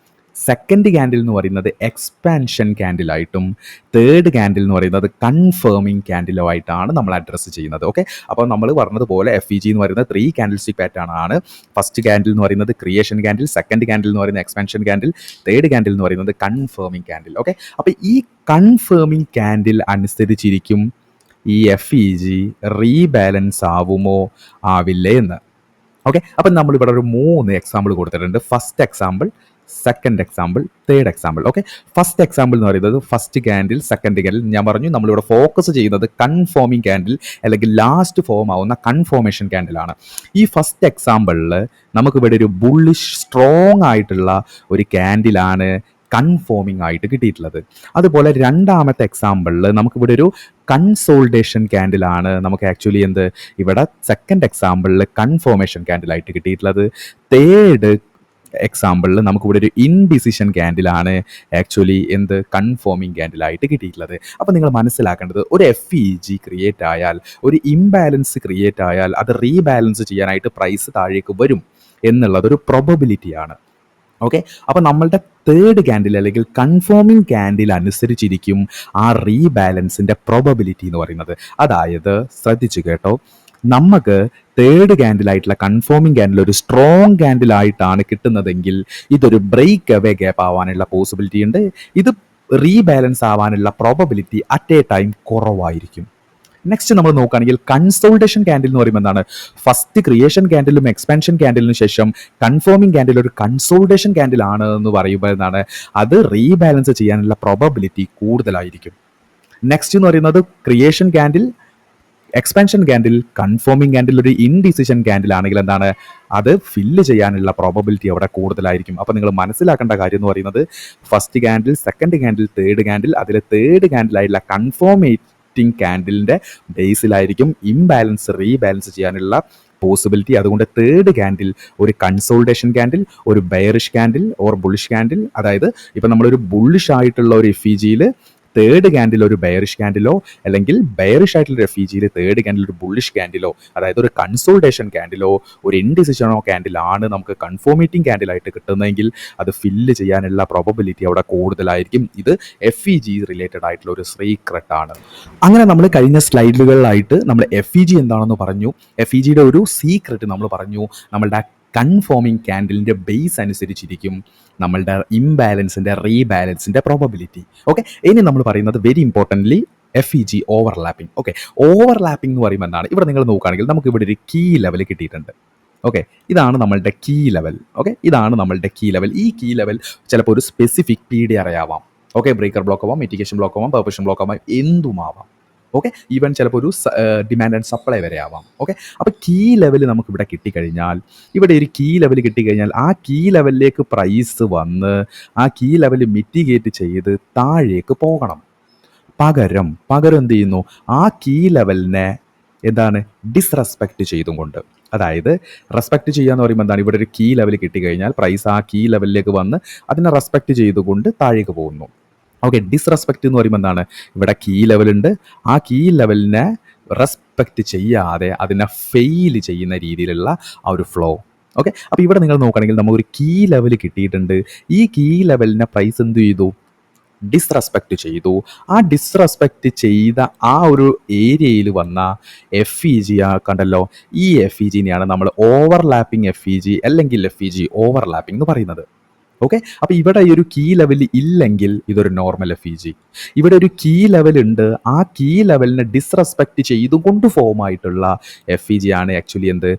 സെക്കൻഡ് ക്യാൻഡിൽ എന്ന് പറയുന്നത് എക്സ്പാൻഷൻ ക്യാൻഡിലായിട്ടും തേർഡ് ക്യാൻഡിൽ എന്ന് പറയുന്നത് കൺഫേമിങ് ക്യാൻഡിലോ ആയിട്ടാണ് നമ്മൾ അഡ്രസ്സ് ചെയ്യുന്നത്. ഓക്കെ, അപ്പോൾ നമ്മൾ പറഞ്ഞതുപോലെ FEG എന്ന് പറയുന്നത് 3 കാൻഡിൽ സ്റ്റിക്ക് പാറ്റേൺ ആണ്. ഫസ്റ്റ് ക്യാൻഡിൽ എന്ന് പറയുന്നത് ക്രിയേഷൻ ക്യാൻഡിൽ, സെക്കൻഡ് ക്യാൻഡിൽ എന്ന് പറയുന്നത് എക്സ്പാൻഷൻ ക്യാൻഡിൽ, തേർഡ് ക്യാൻഡിൽ എന്ന് പറയുന്നത് കൺഫേമിങ് ക്യാൻഡിൽ. ഓക്കെ, അപ്പോൾ ഈ കൺഫേമിങ് ക്യാൻഡിൽ അനുസരിച്ചിരിക്കും ഈ FEG റീബാലൻസ് ആവുമോ ആവില്ലേ എന്ന്. ഓക്കെ, അപ്പം നമ്മളിവിടെ ഒരു 3 എക്സാമ്പിൾ കൊടുത്തിട്ടുണ്ട്. First example, second example, third example. Okay, first example എന്ന് പറയുന്നത് ഫസ്റ്റ് ക്യാൻഡിൽ, സെക്കൻഡ് ക്യാൻഡിൽ. ഞാൻ പറഞ്ഞു നമ്മളിവിടെ ഫോക്കസ് ചെയ്യുന്നത് കൺഫോമിങ് ക്യാൻഡിൽ അല്ലെങ്കിൽ ലാസ്റ്റ് ഫോം ആവുന്ന കൺഫോമേഷൻ ക്യാൻഡിലാണ്. ഈ ഫസ്റ്റ് എക്സാമ്പിളിൽ നമുക്കിവിടെ ഒരു ബുള്ളിഷ് സ്ട്രോങ് ആയിട്ടുള്ള ഒരു ക്യാൻഡിലാണ് കൺഫോമിംഗ് ആയിട്ട് കിട്ടിയിട്ടുള്ളത്. അതുപോലെ രണ്ടാമത്തെ എക്സാമ്പിളിൽ നമുക്കിവിടെ ഒരു കൺസോൾട്ടേഷൻ ക്യാൻഡിലാണ് നമുക്ക് ആക്ച്വലി ഇവിടെ സെക്കൻഡ് എക്സാമ്പിളിൽ കൺഫോമേഷൻ ക്യാൻഡിലായിട്ട് കിട്ടിയിട്ടുള്ളത്. തേർഡ് എക്സാമ്പിളിൽ നമുക്കിവിടെ ഒരു ഇൻഡിസിഷൻ ക്യാൻഡിലാണ് ആക്ച്വലി കൺഫോമിംഗ് ക്യാൻഡിലായിട്ട് കിട്ടിയിട്ടുള്ളത്. അപ്പോൾ നിങ്ങൾ മനസ്സിലാക്കേണ്ടത് ഒരു FEG ക്രിയേറ്റ് ആയാൽ, ഒരു ഇംബാലൻസ് ക്രിയേറ്റ് ആയാൽ അത് റീബാലൻസ് ചെയ്യാനായിട്ട് പ്രൈസ് താഴേക്ക് വരും എന്നുള്ളതൊരു പ്രോബബിലിറ്റിയാണ്. ഓക്കെ, അപ്പോൾ നമ്മളുടെ തേർഡ് ക്യാൻഡിൽ അല്ലെങ്കിൽ കൺഫോമിംഗ് ക്യാൻഡിൽ അനുസരിച്ചിരിക്കും ആ റീബാലൻസിൻ്റെ പ്രോബബിലിറ്റി എന്ന് പറയുന്നത്. അതായത് ശ്രദ്ധിച്ചു കേട്ടോ, നമുക്ക് തേർഡ് ക്യാൻഡിലായിട്ടുള്ള കൺഫോമിംഗ് ക്യാൻഡിൽ ഒരു സ്ട്രോങ് ക്യാൻഡിലായിട്ടാണ് കിട്ടുന്നതെങ്കിൽ ഇതൊരു ബ്രേക്ക് അവേ ഗ്യാപ്പ് ആവാനുള്ള പോസിബിലിറ്റി ഉണ്ട്. ഇത് റീബാലൻസ് ആവാനുള്ള പ്രോബബിലിറ്റി അറ്റ് എ ടൈം കുറവായിരിക്കും. നെക്സ്റ്റ് നമ്മൾ നോക്കുകയാണെങ്കിൽ കൺസോൾട്ടേഷൻ ക്യാൻഡിൽ എന്ന് പറയുമ്പോൾ എന്താണ്, ഫസ്റ്റ് ക്രിയേഷൻ ക്യാൻഡിലും എക്സ്പാൻഷൻ ക്യാൻഡിലിന് ശേഷം കൺഫേമിംഗ് ക്യാൻഡിൽ ഒരു കൺസോൾട്ടേഷൻ ക്യാൻഡിൽ ആണ് എന്ന് പറയുമ്പോൾ എന്താണ്, അത് റീബാലൻസ് ചെയ്യാനുള്ള പ്രോബബിലിറ്റി കൂടുതലായിരിക്കും. നെക്സ്റ്റ് എന്ന് പറയുന്നത് creation candle, expansion candle, conforming candle ഒരു ഇൻഡിസിഷൻ ക്യാൻഡിൽ ആണെങ്കിൽ എന്താണ്, അത് ഫില്ല് ചെയ്യാനുള്ള പ്രോബബിലിറ്റി അവിടെ കൂടുതലായിരിക്കും. അപ്പോൾ നിങ്ങൾ മനസ്സിലാക്കേണ്ട കാര്യം എന്ന് പറയുന്നത് first candle, second candle, third candle, അതിൽ തേർഡ് ക്യാൻഡിലായിട്ടുള്ള കൺഫോമേറ്റിംഗ് ക്യാൻഡിലിൻ്റെ ബേസിലായിരിക്കും ഇംബാലൻസ് റീബാലൻസ് ചെയ്യാനുള്ള പോസിബിലിറ്റി. അതുകൊണ്ട് തേർഡ് ക്യാൻഡിൽ ഒരു കൺസോൾട്ടേഷൻ ക്യാൻഡിൽ, ഒരു bearish candle or bullish candle, അതായത് ഇപ്പം നമ്മളൊരു ബുള്ളിഷ് ആയിട്ടുള്ള ഒരു FEGയിൽ തേർഡ് ക്യാൻഡിൽ ഒരു ബെയറിഷ് ക്യാൻഡിലോ അല്ലെങ്കിൽ ബെയറിഷ് ആയിട്ടുള്ള FEGയിൽ തേർഡ് ക്യാൻഡിൽ ഒരു ബുള്ളിഷ് ക്യാൻഡിലോ, അതായത് ഒരു കൺസോൾട്ടേഷൻ ക്യാൻഡിലോ ഒരു ഇൻഡിസിഷനോ ക്യാൻഡിലാണ് നമുക്ക് കൺഫോമേറ്റിംഗ് ക്യാൻഡിലായിട്ട് കിട്ടുന്നതെങ്കിൽ അത് ഫില്ല് ചെയ്യാനുള്ള പ്രോബബിലിറ്റി അവിടെ കൂടുതലായിരിക്കും. ഇത് FEG റിലേറ്റഡ് ആയിട്ടുള്ള ഒരു സീക്രട്ട് ആണ്. അങ്ങനെ നമ്മൾ കഴിഞ്ഞ സ്ലൈഡുകളിലായിട്ട് നമ്മൾ FEG എന്താണെന്ന് പറഞ്ഞു, FEGയുടെ ഒരു സീക്രട്ട് നമ്മൾ പറഞ്ഞു. നമ്മളുടെ കൺഫോമിംഗ് ക്യാൻഡിലിൻ്റെ ബേസ് അനുസരിച്ചിരിക്കും നമ്മളുടെ ഇംബാലൻസിൻ്റെ റീബാലൻസിൻ്റെ പ്രോബബിലിറ്റി. ഓക്കെ, ഇനി നമ്മൾ പറയുന്നത് very importantly FEG overlapping. Okay, overlapping എന്ന് പറയുമ്പോൾ എന്താണ്, ഇവിടെ നിങ്ങൾ നോക്കുകയാണെങ്കിൽ നമുക്ക് ഇവിടെ ഒരു കീ ലെവൽ കിട്ടിയിട്ടുണ്ട്. ഓക്കെ, ഇതാണ് നമ്മളുടെ കീ ലെവൽ. ഓക്കെ, ഇതാണ് നമ്മളുടെ കീ ലെവൽ. ഈ കീ ലെവൽ ചിലപ്പോൾ ഒരു സ്പെസിഫിക് PDR ആവാം. ഓക്കെ, ബ്രേക്കർ ബ്ലോക്ക് ആവാം, മിറ്റിഗേഷൻ ബ്ലോക്ക് ആവാം, പെർപ്പഷൻ ബ്ലോക്ക് ആവാം, എന്തുമാവാം. ഓക്കെ, ഈവൻ ചിലപ്പോൾ ഒരു ഡിമാൻഡ് ആൻഡ് സപ്ലൈ വരെ ആവാം. ഓക്കെ, അപ്പോൾ കീ ലെവൽ നമുക്ക് ഇവിടെ കിട്ടിക്കഴിഞ്ഞാൽ, ഇവിടെ ഒരു കീ ലെവൽ കിട്ടിക്കഴിഞ്ഞാൽ ആ കീ ലെവലിലേക്ക് പ്രൈസ് വന്ന് ആ കീ ലെവൽ മിറ്റിഗേറ്റ് ചെയ്ത് താഴേക്ക് പോകണം. പകരം എന്ത് ചെയ്യുന്നു, ആ കീ ലെവലിനെ എന്താണ് ഡിസ്റെസ്പെക്റ്റ് ചെയ്തും കൊണ്ട്, അതായത് റെസ്പെക്റ്റ് ചെയ്യുക എന്ന് പറയുമ്പോൾ എന്താണ്, ഇവിടെ ഒരു കീ ലെവൽ കിട്ടിക്കഴിഞ്ഞാൽ പ്രൈസ് ആ കീ ലെവലിലേക്ക് വന്ന് അതിനെ റെസ്പെക്റ്റ് ചെയ്തുകൊണ്ട് താഴേക്ക് പോകുന്നു. ഓക്കെ, ഡിസ്റെസ്പെക്റ്റ് എന്ന് പറയുമ്പോൾ എന്താണ്, ഇവിടെ കീ ലെവലുണ്ട്, ആ കീ ലെവലിനെ റെസ്പെക്റ്റ് ചെയ്യാതെ അതിനെ ഫെയിൽ ചെയ്യുന്ന രീതിയിലുള്ള ആ ഒരു ഫ്ലോ. ഓക്കെ, അപ്പോൾ ഇവിടെ നിങ്ങൾ നോക്കുകയാണെങ്കിൽ നമുക്കൊരു കീ ലെവൽ കിട്ടിയിട്ടുണ്ട്. ഈ കീ ലെവലിനെ പ്രൈസ് എന്ത് ചെയ്തു, ഡിസ്റെസ്പെക്റ്റ് ചെയ്തു. ആ ഡിസ്റെസ്പെക്റ്റ് ചെയ്ത ആ ഒരു ഏരിയയിൽ വന്ന FEG കണ്ടല്ലോ, ഈ FEGനെയാണ് നമ്മൾ ഓവർലാപ്പിംഗ് FEG അല്ലെങ്കിൽ FEG ഓവർലാപ്പിംഗ് എന്ന് പറയുന്നത്. ഓക്കെ, അപ്പോൾ ഇവിടെ ഈ ഒരു കീ ലെവൽ ഇല്ലെങ്കിൽ ഇതൊരു നോർമൽ FEG. ഇവിടെ ഒരു കീ ലെവൽ ഉണ്ട്, ആ കീ ലെവലിനെ ഡിസ്റെസ്പെക്റ്റ് ചെയ്തുകൊണ്ട് ഫോം ആയിട്ടുള്ള FEG ആണ് ആക്ച്വലി എന്ത്,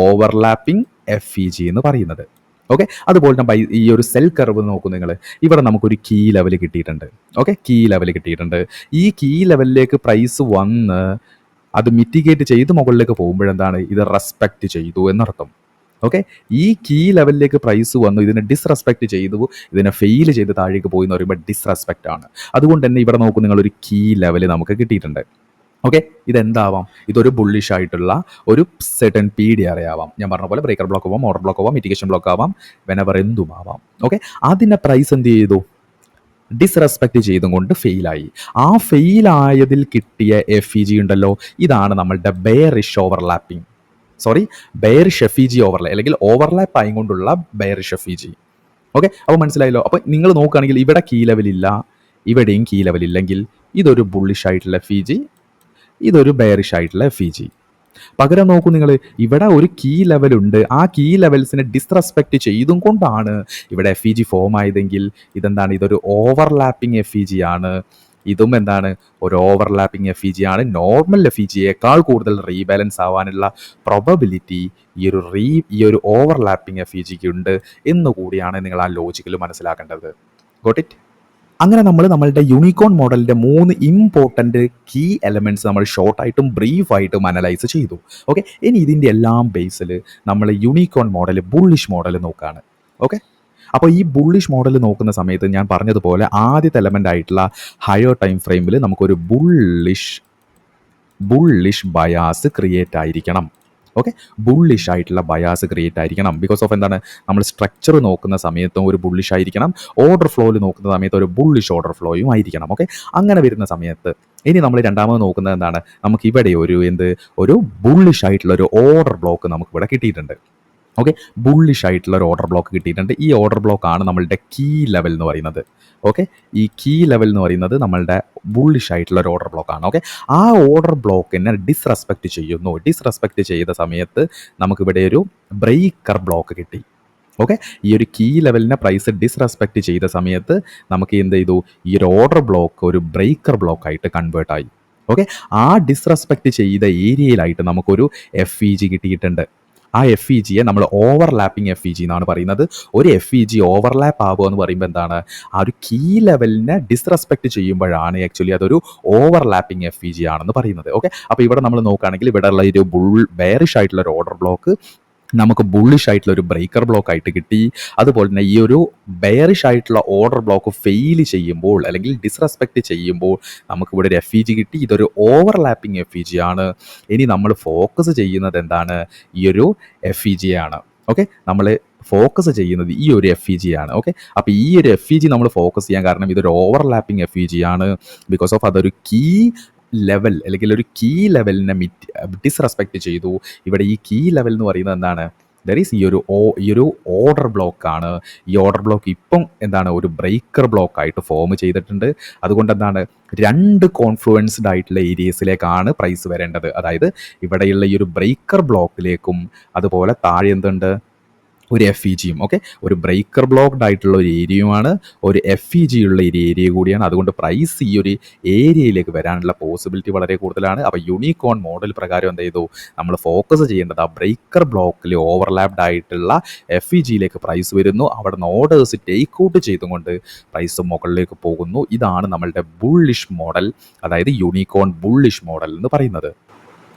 ഓവർലാപ്പിംഗ് FEG എന്ന് പറയുന്നത്. ഓക്കെ, അതുപോലെ തന്നെ ഈ ഒരു സെൽ കർവ് നോക്കൂ നിങ്ങൾ. ഇവിടെ നമുക്കൊരു കീ ലെവൽ കിട്ടിയിട്ടുണ്ട്. ഓക്കെ, കീ ലെവൽ കിട്ടിയിട്ടുണ്ട്. ഈ കീ ലെവലിലേക്ക് പ്രൈസ് വന്ന് അത് മിറ്റിഗേറ്റ് ചെയ്ത് മുകളിലേക്ക് പോകുമ്പോഴെന്താണ്, ഇത് റെസ്പെക്റ്റ് ചെയ്തു എന്നർത്ഥം. ഓക്കെ, ഈ കീ ലെവലിലേക്ക് പ്രൈസ് വന്നു, ഇതിനെ ഡിസ്റെസ്പെക്റ്റ് ചെയ്തു, ഇതിനെ ഫെയിൽ ചെയ്ത് താഴേക്ക് പോയി എന്ന് പറയുമ്പോൾ ഡിസ്റെസ്പെക്റ്റ് ആണ്. അതുകൊണ്ട് തന്നെ ഇവിടെ നോക്കൂ നിങ്ങൾ, ഒരു കീ ലെവൽ നമുക്ക് കിട്ടിയിട്ടുണ്ട്. ഓക്കെ, ഇതെന്താവാം, ഇതൊരു ബുള്ളിഷ് ആയിട്ടുള്ള ഒരു സെർട്ടൺ PDR ആവാം. ഞാൻ പറഞ്ഞ പോലെ ബ്രേക്കർ ബ്ലോക്ക് ആവാം, ഓർഡർ ബ്ലോക്ക് ആവാം, മിറ്റിഗേഷൻ ബ്ലോക്ക് ആവാം, വെനെവർ എന്തും ആവാം. ഓക്കെ, അതിനെ പ്രൈസ് എന്ത് ചെയ്തു, ഡിസ്റെസ്പെക്റ്റ് ചെയ്തും കൊണ്ട് ഫെയിലായി. ആ ഫെയിലായതിൽ കിട്ടിയ FEG ഉണ്ടല്ലോ, ഇതാണ് നമ്മളുടെ bearish overlapping, bearish FEG overlap, അല്ലെങ്കിൽ ഓവർലാപ്പ് ആയിക്കൊണ്ടുള്ള ബെയറിഷ് FEG. ഓക്കെ, അപ്പോൾ മനസ്സിലായല്ലോ. അപ്പോൾ നിങ്ങൾ നോക്കുകയാണെങ്കിൽ ഇവിടെ കീ ലെവലില്ല, ഇവിടെയും കീ ലെവൽ ഇല്ലെങ്കിൽ ഇതൊരു ബുള്ളിഷ് ആയിട്ടുള്ള FEG, ഇതൊരു ബെയറിഷ് ആയിട്ടുള്ള FEG. പകരം നോക്കൂ നിങ്ങൾ, ഇവിടെ ഒരു കീ ലെവലുണ്ട്, ആ കീ ലെവൽസിനെ ഡിസ്റെസ്പെക്റ്റ് ചെയ്തും കൊണ്ടാണ് ഇവിടെ FEG ഫോം ആയതെങ്കിൽ ഇതെന്താണ്, ഇതൊരു ഓവർലാപ്പിംഗ് FEG ആണ്. ഇതും എന്താണ്, ഒരു ഓവർലാപ്പിംഗ് FEG ആണ്. നോർമൽ FEGയേക്കാൾ കൂടുതൽ റീബാലൻസ് ആവാനുള്ള പ്രോബബിലിറ്റി ഈ ഒരു ഓവർലാപ്പിംഗ് FEGക്ക് ഉണ്ട് എന്നുകൂടിയാണ് നിങ്ങൾ ആ ലോജിക്കൽ മനസ്സിലാക്കേണ്ടത്. Got it? അങ്ങനെ നമ്മളുടെ യൂണിക്കോൺ മോഡലിൻ്റെ 3 ഇമ്പോർട്ടൻ്റ് കീ എലമെൻറ്റ്സ് നമ്മൾ ഷോർട്ടായിട്ടും ബ്രീഫായിട്ടും അനലൈസ് ചെയ്തു. ഓക്കെ, ഇനി ഇതിൻ്റെ എല്ലാം ബേസിൽ നമ്മൾ യൂണിക്കോൺ മോഡൽ, ബുള്ളിഷ് മോഡൽ നോക്കുകയാണ്. ഓക്കെ, അപ്പോൾ ഈ ബുള്ളിഷ് മോഡൽ നോക്കുന്ന സമയത്ത് ഞാൻ പറഞ്ഞതുപോലെ ആദ്യത്തെ എലമെൻ്റ് ആയിട്ടുള്ള ഹയർ ടൈം ഫ്രെയിമിൽ നമുക്കൊരു ബുള്ളിഷ് ബയാസ് ക്രിയേറ്റ് ആയിരിക്കണം. ഓക്കെ, ബുള്ളിഷ് ആയിട്ടുള്ള ബയാസ് ക്രിയേറ്റ് ആയിരിക്കണം. ബിക്കോസ് ഓഫ് എന്താണ്, നമ്മൾ സ്ട്രക്ചർ നോക്കുന്ന സമയത്തും ഒരു ബുള്ളിഷ് ആയിരിക്കണം, ഓർഡർ ഫ്ലോയിൽ നോക്കുന്ന സമയത്ത് ഒരു ബുള്ളിഷ് ഓർഡർ ഫ്ലോയും ആയിരിക്കണം. ഓക്കെ, അങ്ങനെ വരുന്ന സമയത്ത് ഇനി നമ്മൾ രണ്ടാമത് നോക്കുന്നത് എന്താണ്, നമുക്ക് ഇവിടെ ഒരു ബുള്ളിഷ് ആയിട്ടുള്ള ഒരു ഓർഡർ ബ്ലോക്ക് നമുക്ക് ഇവിടെ കിട്ടിയിട്ടുണ്ട്. ഓക്കെ, ബുള്ളിഷ് ആയിട്ടുള്ള ഒരു ഓർഡർ ബ്ലോക്ക് കിട്ടിയിട്ടുണ്ട്. ഈ ഓർഡർ ബ്ലോക്ക് ആണ് നമ്മളുടെ കീ ലെവൽ എന്ന് പറയുന്നത്. ഓക്കെ, ഈ കീ ലെവൽ എന്ന് പറയുന്നത് നമ്മളുടെ ബുള്ളിഷ് ആയിട്ടുള്ള ഒരു ഓർഡർ ബ്ലോക്കാണ്. ഓക്കെ, ആ ഓർഡർ ബ്ലോക്കിനെ ഡിസ്റെസ്പെക്റ്റ് ചെയ്യുന്നു. ഡിസ്റെസ്പെക്റ്റ് ചെയ്ത സമയത്ത് നമുക്കിവിടെ ഒരു ബ്രേക്കർ ബ്ലോക്ക് കിട്ടി. ഓക്കെ, ഈ ഒരു കീ ലെവലിനെ പ്രൈസ് ഡിസ്റെസ്പെക്റ്റ് ചെയ്ത സമയത്ത് നമുക്ക് എന്ത് ചെയ്തു, ഈ ഒരു ഓർഡർ ബ്ലോക്ക് ഒരു ബ്രേക്കർ ബ്ലോക്കായിട്ട് കൺവേർട്ട് ആയി. ഓക്കെ, ആ ഡിസ്റെസ്പെക്റ്റ് ചെയ്ത ഏരിയയിലായിട്ട് നമുക്കൊരു FEG കിട്ടിയിട്ടുണ്ട്. ആ FEGയെ നമ്മൾ ഓവർലാപ്പിംഗ് FEG എന്നാണ് പറയുന്നത്. ഒരു FEG ഓവർലാപ്പ് ആവുക എന്ന് പറയുമ്പോൾ എന്താണ്, ആ ഒരു കീ ലെവലിനെ ഡിസ്റെസ്പെക്റ്റ് ചെയ്യുമ്പോഴാണ് ആക്ച്വലി അതൊരു ഓവർലാപ്പിംഗ് FEG ആണെന്ന് പറയുന്നത്. ഓക്കെ, അപ്പോൾ ഇവിടെ നമ്മൾ നോക്കുകയാണെങ്കിൽ ഇവിടെ ഉള്ള ഒരു ബെയറിഷ് ആയിട്ടുള്ള ഒരു ഓർഡർ ബ്ലോക്ക് നമുക്ക് ബുള്ളിഷ് ആയിട്ടുള്ള ഒരു ബ്രേക്കർ ബ്ലോക്ക് ആയിട്ട് കിട്ടി. അതുപോലെ തന്നെ ഈ ഒരു ബെയറിഷ് ആയിട്ടുള്ള ഓർഡർ ബ്ലോക്ക് ഫെയിൽ ചെയ്യുമ്പോൾ അല്ലെങ്കിൽ ഡിസ്റെസ്പെക്റ്റ് ചെയ്യുമ്പോൾ നമുക്കിവിടെ ഒരു FEG കിട്ടി. ഇതൊരു ഓവർലാപ്പിംഗ് FEG ആണ്. ഇനി നമ്മൾ ഫോക്കസ് ചെയ്യുന്നത് എന്താണ്, ഈ ഒരു FEG ആണ്. ഓക്കെ, നമ്മൾ ഫോക്കസ് ചെയ്യുന്നത് ഈ ഒരു FEG ആണ്. ഓക്കെ, അപ്പോൾ ഈ ഒരു FEG നമ്മൾ ഫോക്കസ് ചെയ്യാൻ കാരണം ഇതൊരു ഓവർലാപ്പിംഗ് FEG ആണ്. ബിക്കോസ് ഓഫ് അതൊരു കീ ലെവൽ അല്ലെങ്കിൽ ഒരു കീ ലെവലിനെ ഡിസ്റെസ്പെക്റ്റ് ചെയ്തു. ഇവിടെ ഈ കീ ലെവൽ എന്ന് പറയുന്നത് എന്താണ്, ദർ ഈസ് ഈ ഒരു ഓർഡർ ബ്ലോക്കാണ്. ഈ ഓർഡർ ബ്ലോക്ക് ഇപ്പം എന്താണ്, ഒരു ബ്രേക്കർ ബ്ലോക്ക് ആയിട്ട് ഫോം ചെയ്തിട്ടുണ്ട്. അതുകൊണ്ട് എന്താണ്, 2 കോൺഫ്ലുവൻസ്ഡ് ആയിട്ടുള്ള ഏരിയസിലേക്കാണ് പ്രൈസ് വരേണ്ടത്. അതായത് ഇവിടെയുള്ള ഈ ഒരു ബ്രേക്കർ ബ്ലോക്കിലേക്കും അതുപോലെ താഴെ എന്തുണ്ട്, ഒരു FEGയും. ഓക്കെ, ഒരു ബ്രേക്കർ ബ്ലോക്ക്ഡ് ആയിട്ടുള്ള ഒരു ഏരിയയുമാണ്, ഒരു FEG ഉള്ള ഒരു ഏരിയ കൂടിയാണ്. അതുകൊണ്ട് പ്രൈസ് ഈ ഒരു ഏരിയയിലേക്ക് വരാനുള്ള പോസിബിലിറ്റി വളരെ കൂടുതലാണ്. അപ്പോൾ യൂണിക്കോൺ മോഡൽ പ്രകാരം എന്ത് ചെയ്തു, നമ്മൾ ഫോക്കസ് ചെയ്യേണ്ടത് ആ ബ്രേക്കർ ബ്ലോക്കിൽ ഓവർലാപ്ഡ് ആയിട്ടുള്ള FEGയിലേക്ക് പ്രൈസ് വരുന്നു. അവിടെ നിന്ന് ഓർഡേഴ്സ് ടേക്ക് ഔട്ട് ചെയ്തുകൊണ്ട് പ്രൈസ് മുകളിലേക്ക് പോകുന്നു. ഇതാണ് നമ്മളുടെ ബുള്ളിഷ് മോഡൽ, അതായത് യൂണിക്കോൺ ബുള്ളിഷ് മോഡൽ എന്ന് പറയുന്നത്.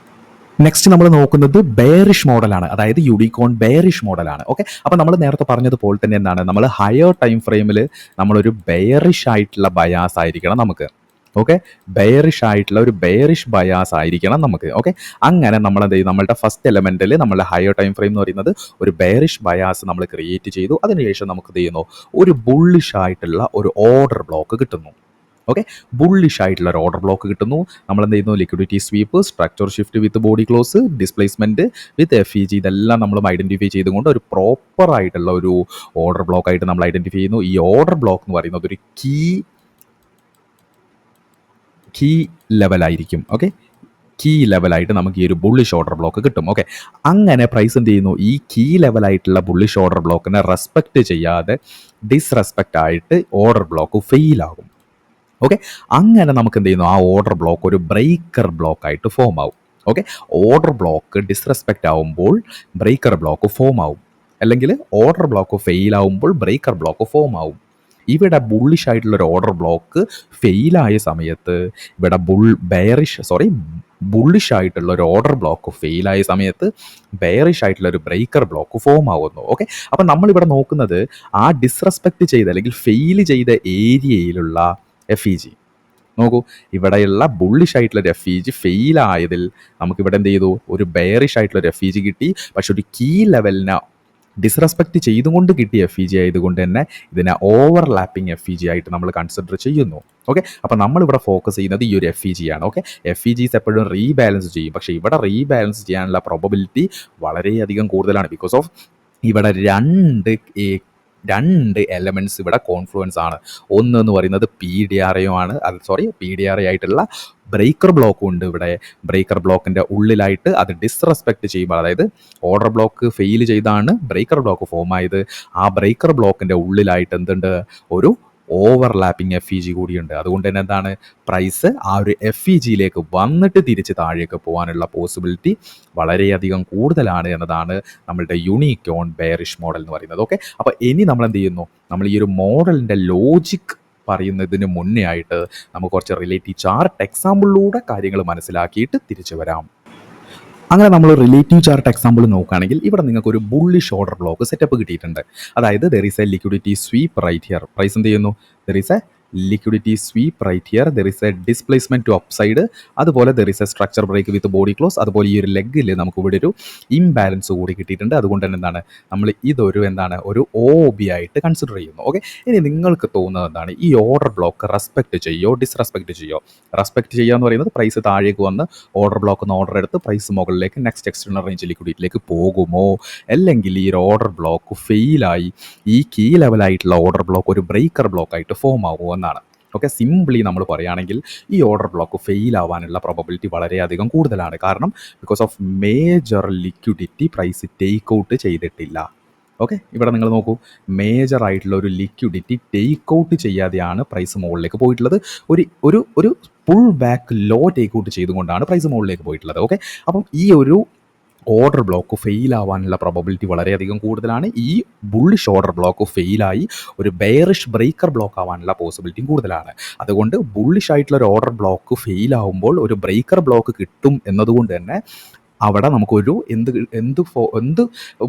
നെക്സ്റ്റ് നമ്മൾ നോക്കുന്നത് ബെയറിഷ് മോഡലാണ്, അതായത് യൂണിക്കോൺ ബെയറിഷ് മോഡലാണ്. ഓക്കെ, അപ്പോൾ നമ്മൾ നേരത്തെ പറഞ്ഞതുപോലെ തന്നെ എന്താണ്, നമ്മൾ ഹയർ ടൈം ഫ്രെയിമിൽ നമ്മളൊരു ബെയറിഷ് ആയിട്ടുള്ള ബയാസ് ആയിരിക്കണം നമുക്ക്. ഓക്കെ, ബെയറിഷ് ആയിട്ടുള്ള ഒരു ബെയറിഷ് ബയാസ് ആയിരിക്കണം നമുക്ക്. ഓക്കെ, അങ്ങനെ നമ്മൾ എന്ത് ചെയ്യും, നമ്മളുടെ ഫസ്റ്റ് എലമെൻറ്റിൽ നമ്മളുടെ ഹയർ ടൈം ഫ്രെയിം എന്ന് പറയുന്നത് ഒരു ബെയറിഷ് ബയാസ് നമ്മൾ ക്രിയേറ്റ് ചെയ്തു. അതിനുശേഷം നമുക്ക് എന്ത് ചെയ്യുന്നു, ഒരു ബുള്ളിഷ് ആയിട്ടുള്ള ഒരു ഓർഡർ ബ്ലോക്ക് കിട്ടുന്നു. ഓക്കെ, ബുള്ളിഷ് ആയിട്ടുള്ള ഒരു ഓർഡർ ബ്ലോക്ക് കിട്ടുന്നു. നമ്മൾ എന്ത് ചെയ്യുന്നു, liquidity sweep, structure shift with body close, displacement with FEG, ഇതെല്ലാം നമ്മൾ ഐഡൻറ്റിഫൈ ചെയ്തുകൊണ്ട് ഒരു പ്രോപ്പർ ആയിട്ടുള്ള ഒരു ഓർഡർ ബ്ലോക്ക് ആയിട്ട് നമ്മൾ ഐഡൻറ്റിഫൈ ചെയ്യുന്നു. ഈ ഓർഡർ ബ്ലോക്ക് എന്ന് പറയുന്നത് ഒരു കീ ലെവലായിരിക്കും. ഓക്കെ, കീ ലെവലായിട്ട് നമുക്ക് ഈ ഒരു ബുള്ളിഷ് ഓർഡർ ബ്ലോക്ക് കിട്ടും. ഓക്കെ, അങ്ങനെ പ്രൈസ് എന്ത് ചെയ്യുന്നു, ഈ കീ ലെവലായിട്ടുള്ള ബുള്ളിഷ് ഓർഡർ ബ്ലോക്കിനെ റെസ്പെക്റ്റ് ചെയ്യാതെ ഡിസ്റെസ്പെക്റ്റ് ആയിട്ട് ഓർഡർ ബ്ലോക്ക് ഫെയിൽ ആകും. ഓക്കെ, അങ്ങനെ നമുക്ക് എന്ത് ചെയ്യുന്നു, ആ ഓർഡർ ബ്ലോക്ക് ഒരു ബ്രേക്കർ ബ്ലോക്ക് ആയിട്ട് ഫോം ആവും. ഓക്കെ, ഓർഡർ ബ്ലോക്ക് ഡിസ്റെസ്പെക്റ്റ് ആവുമ്പോൾ ബ്രേക്കർ ബ്ലോക്ക് ഫോം ആവും, അല്ലെങ്കിൽ ഓർഡർ ബ്ലോക്ക് ഫെയിൽ ആവുമ്പോൾ ബ്രേക്കർ ബ്ലോക്ക് ഫോം ആവും. ഇവിടെ ബുള്ളിഷ് ആയിട്ടുള്ള ഒരു ഓർഡർ ബ്ലോക്ക് ഫെയിലായ സമയത്ത് ഇവിടെ ബുള്ളിഷ് ആയിട്ടുള്ള ഒരു ഓർഡർ ബ്ലോക്ക് ഫെയിലായ സമയത്ത് ബെയറിഷ് ആയിട്ടുള്ള ഒരു ബ്രേക്കർ ബ്ലോക്ക് ഫോം ആവുന്നു. ഓക്കെ, അപ്പം നമ്മളിവിടെ നോക്കുന്നത് ആ ഡിസ്റെസ്പെക്റ്റ് ചെയ്ത അല്ലെങ്കിൽ ഫെയിൽ ചെയ്ത ഏരിയയിലുള്ള FEG. നോക്കൂ, ഇവിടെയുള്ള ബുള്ളിഷ് ആയിട്ടുള്ള ഒരു FEG ഫെയിൽ ആയതിൽ നമുക്കിവിടെ എന്ത് ചെയ്തു, ഒരു ബെയറിഷ് ആയിട്ടുള്ള ഒരു FEG കിട്ടി. പക്ഷെ ഒരു കീ ലെവലിനെ ഡിസ്റെസ്പെക്റ്റ് ചെയ്തുകൊണ്ട് കിട്ടിയ FEG ആയതുകൊണ്ട് തന്നെ ഇതിനെ ഓവർലാപ്പിംഗ് FEG ആയിട്ട് നമ്മൾ കൺസിഡർ ചെയ്യുന്നു. ഓക്കെ, അപ്പോൾ നമ്മളിവിടെ ഫോക്കസ് ചെയ്യുന്നത് ഈ ഒരു FEG ആണ്. ഓക്കെ, FEGs എപ്പോഴും റീബാലൻസ് ചെയ്യും, പക്ഷേ ഇവിടെ റീബാലൻസ് ചെയ്യാനുള്ള പ്രോബബിലിറ്റി വളരെയധികം കൂടുതലാണ്. ബിക്കോസ് ഓഫ് ഇവിടെ രണ്ട് എലമെൻറ്റ്സ് ഇവിടെ കോൺഫ്ലുവൻസ് ആണ്. ഒന്ന് എന്ന് പറയുന്നത് PDRA ആണ്, PDRA ആയിട്ടുള്ള ബ്രേക്കർ ബ്ലോക്കും ഉണ്ട്. ഇവിടെ ബ്രേക്കർ ബ്ലോക്കിൻ്റെ ഉള്ളിലായിട്ട് അത് ഡിസ്റെസ്പെക്റ്റ് ചെയ്യുമ്പോൾ, അതായത് ഓർഡർ ബ്ലോക്ക് ഫെയിൽ ചെയ്താണ് ബ്രേക്കർ ബ്ലോക്ക് ഫോം ആയത്, ആ ബ്രേക്കർ ബ്ലോക്കിൻ്റെ ഉള്ളിലായിട്ട് എന്തുണ്ട്, ഒരു ഓവർലാപ്പിംഗ് FEG കൂടിയുണ്ട്. അതുകൊണ്ട് തന്നെ എന്താണ്, പ്രൈസ് ആ ഒരു FEGയിലേക്ക് വന്നിട്ട് തിരിച്ച് താഴേക്ക് പോകാനുള്ള പോസിബിലിറ്റി വളരെയധികം കൂടുതലാണ് എന്നതാണ് നമ്മളുടെ യൂണിക്കോൺ ബെയറിഷ് മോഡൽ എന്ന് പറയുന്നത്. ഓക്കെ, അപ്പോൾ ഇനി നമ്മൾ എന്ത് ചെയ്യുന്നു, നമ്മൾ ഈ ഒരു മോഡലിൻ്റെ ലോജിക് പറയുന്നതിന് മുന്നേ ആയിട്ട് നമുക്ക് കുറച്ച് റിലേറ്റീവ് ചാർട്ട് എക്സാമ്പിളിലൂടെ കാര്യങ്ങൾ മനസ്സിലാക്കിയിട്ട് തിരിച്ചു വരാം. അങ്ങനെ നമ്മൾ റിലേറ്റീവ് ചാർട്ട് എക്സാമ്പിൾ നോക്കുകയാണെങ്കിൽ ഇവിടെ നിങ്ങൾക്ക് ഒരു ബുള്ളിഷ് ഓർഡർ ബ്ലോക്ക് സെറ്റപ്പ് കിട്ടിയിട്ടുണ്ട്. അതായത് there is a liquidity sweep right here. Price എന്ത് ചെയ്യുന്നു, there is a liquidity sweep right here, there is a displacement to upside, അതുപോലെ there is a structure break with body close. അതുപോലെ ഈ ഒരു ലെഗിൽ നമുക്ക് ഇവിടെ ഒരു ഇംബാലൻസ് കൂടി കിട്ടിയിട്ടുണ്ട്. അതുകൊണ്ട് തന്നെ എന്താണ്, നമ്മൾ ഇതൊരു ഒരു OB ആയിട്ട് കൺസിഡർ ചെയ്യുന്നു. ഓക്കെ, ഇനി നിങ്ങൾക്ക് തോന്നുന്നത് എന്താണ്, ഈ ഓർഡർ ബ്ലോക്ക് റെസ്പെക്റ്റ് ചെയ്യോ ഡിസ്റെസ്പെക്റ്റ് ചെയ്യോ? റെസ്പെക്റ്റ് ചെയ്യുക എന്ന് പറയുന്നത് പ്രൈസ് താഴേക്ക് വന്ന് ഓർഡർ ബ്ലോക്ക് നിന്ന് ഓർഡർ എടുത്ത് പ്രൈസ് മുകളിലേക്ക് നെക്സ്റ്റ് എക്സ്റ്റേണൽ റേഞ്ച് ലിക്വിഡിറ്റിയിലേക്ക് പോകുമോ, അല്ലെങ്കിൽ ഈ ഒരു ഓർഡർ ബ്ലോക്ക് ഫെയിലായി ഈ കീ ലെവലായിട്ടുള്ള ഓർഡർ ബ്ലോക്ക് ഒരു ബ്രേക്കർ ബ്ലോക്ക് ആയിട്ട് ഫോം ആകുമോ എന്നാണ്. ഓക്കെ, സിംപ്ലി നമ്മൾ പറയുകയാണെങ്കിൽ ഈ ഓർഡർ ബ്ലോക്ക് ഫെയിൽ ആവാനുള്ള പ്രോബബിലിറ്റി വളരെയധികം കൂടുതലാണ്. കാരണം because of major liquidity price take out ചെയ്തിട്ടില്ല. ഓക്കെ, ഇവിടെ നിങ്ങൾ നോക്കൂ, മേജർ ആയിട്ടുള്ള ഒരു ലിക്വിഡിറ്റി ടേക്ക് ഔട്ട് ചെയ്യാതെയാണ് പ്രൈസ് മുകളിലേക്ക് പോയിട്ടുള്ളത്. ഒരു pull back low take out ചെയ്തുകൊണ്ടാണ് പ്രൈസ് മുകളിലേക്ക് പോയിട്ടുള്ളത്. ഓക്കെ, അപ്പം ഈ ഒരു ഓർഡർ ബ്ലോക്ക് ഫെയിൽ ആവാനുള്ള പ്രോബബിലിറ്റി വളരെയധികം കൂടുതലാണ്. ഈ ബുള്ളിഷ് ഓർഡർ ബ്ലോക്ക് ഫെയിലായി ഒരു ബെയറിഷ് ബ്രേക്കർ ബ്ലോക്ക് ആവാനുള്ള പോസിബിലിറ്റിയും കൂടുതലാണ്. അതുകൊണ്ട് ബുള്ളിഷ് ആയിട്ടുള്ള ഒരു ഓർഡർ ബ്ലോക്ക് ഫെയിൽ ആവുമ്പോൾ ഒരു ബ്രേക്കർ ബ്ലോക്ക് കിട്ടും എന്നതുകൊണ്ട് തന്നെ അവിടെ നമുക്കൊരു എന്ത്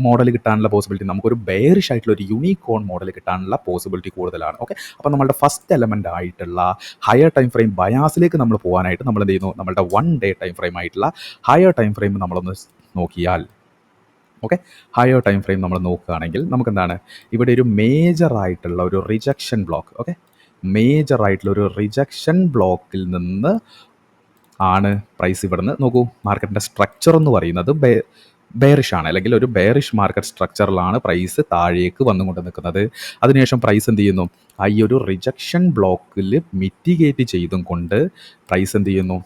മോഡൽ കിട്ടാനുള്ള പോസിബിലിറ്റി, നമുക്കൊരു ബെയറിഷ് ആയിട്ടുള്ള ഒരു യൂണിക്കോൺ മോഡൽ കിട്ടാനുള്ള പോസിബിലിറ്റി കൂടുതലാണ്. ഓക്കെ, അപ്പോൾ നമ്മളുടെ ഫസ്റ്റ് എലമെൻ്റ് ആയിട്ടുള്ള ഹയർ ടൈം ഫ്രെയിം ബയാസിലേക്ക് നമ്മൾ പോകാനായിട്ട് നമ്മൾ എന്ത് ചെയ്യുന്നു, നമ്മളുടെ 1 ഡേ ടൈം ഫ്രെയിം ആയിട്ടുള്ള ഹയർ ടൈം ഫ്രെയിം നമ്മളൊന്ന് നോക്കിയാൽ, ഓക്കെ, ഹയർ ടൈം ഫ്രെയിം നമ്മൾ നോക്കുകയാണെങ്കിൽ നമുക്കെന്താണ്, ഇവിടെ ഒരു മേജർ ആയിട്ടുള്ള ഒരു റിജക്ഷൻ ബ്ലോക്ക്, ഓക്കെ, മേജർ ആയിട്ടുള്ള ഒരു റിജക്ഷൻ ബ്ലോക്കിൽ നിന്ന് ആണ് പ്രൈസ് ഇവിടുന്ന് നോക്കൂ, മാർക്കറ്റിൻ്റെ സ്ട്രക്ചർ എന്ന് പറയുന്നത് ബെയറിഷ് ആണ്, അല്ലെങ്കിൽ ഒരു ബെയറിഷ് മാർക്കറ്റ് സ്ട്രക്ചറിലാണ് പ്രൈസ് താഴേക്ക് വന്നുകൊണ്ട് നിൽക്കുന്നത്. അതിനുശേഷം പ്രൈസ് എന്ത് ചെയ്യുന്നു, ഈ ഒരു റിജക്ഷൻ ബ്ലോക്കിൽ മിറ്റിഗേറ്റ് ചെയ്തും കൊണ്ട് പ്രൈസ് എന്ത് ചെയ്യുന്നു,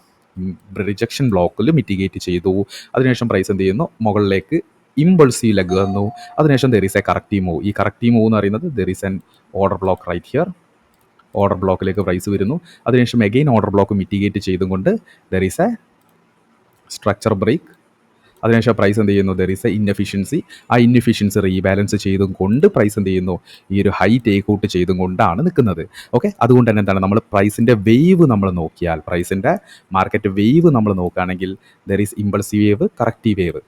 റിജക്ഷൻ ബ്ലോക്കിൽ മിറ്റിഗേറ്റ് ചെയ്തു. അതിനുശേഷം പ്രൈസ് എന്ത് ചെയ്യുന്നു, മുകളിലേക്ക് ഇമ്പൾസീവ് ലെഗ് വന്നു. അതിനുശേഷം there is a corrective move. ഈ കറക്റ്റീവ് മൂവ് എന്ന് പറയുന്നത് there is an order block right here, order ബ്ലോക്കിലേക്ക് പ്രൈസ് വരുന്നു. അതിനുശേഷം എഗെയിൻ ഓർഡർ ബ്ലോക്ക് മിറ്റിഗേറ്റ് ചെയ്തുകൊണ്ട് there is a structure break. അതിനുശേഷം പ്രൈസ് എന്ത് ചെയ്യുന്നു, ദർ ഈസ് എ ഇൻഎഫിഷ്യൻസി. ആ ഇൻഎഫിഷ്യൻസി റീബാലൻസ് ചെയ്തും കൊണ്ട് പ്രൈസ് എന്ത് ചെയ്യുന്നു, ഈ ഒരു ഹൈ ടേക്ക് ഔട്ട് ചെയ്തും കൊണ്ടാണ് നിൽക്കുന്നത്. ഓക്കെ, അതുകൊണ്ട് തന്നെ എന്താണ്, നമ്മൾ പ്രൈസിൻ്റെ വേവ് നമ്മൾ നോക്കിയാൽ, പ്രൈസിൻ്റെ മാർക്കറ്റ് വേവ് നമ്മൾ നോക്കുകയാണെങ്കിൽ there is impulsive wave, corrective wave,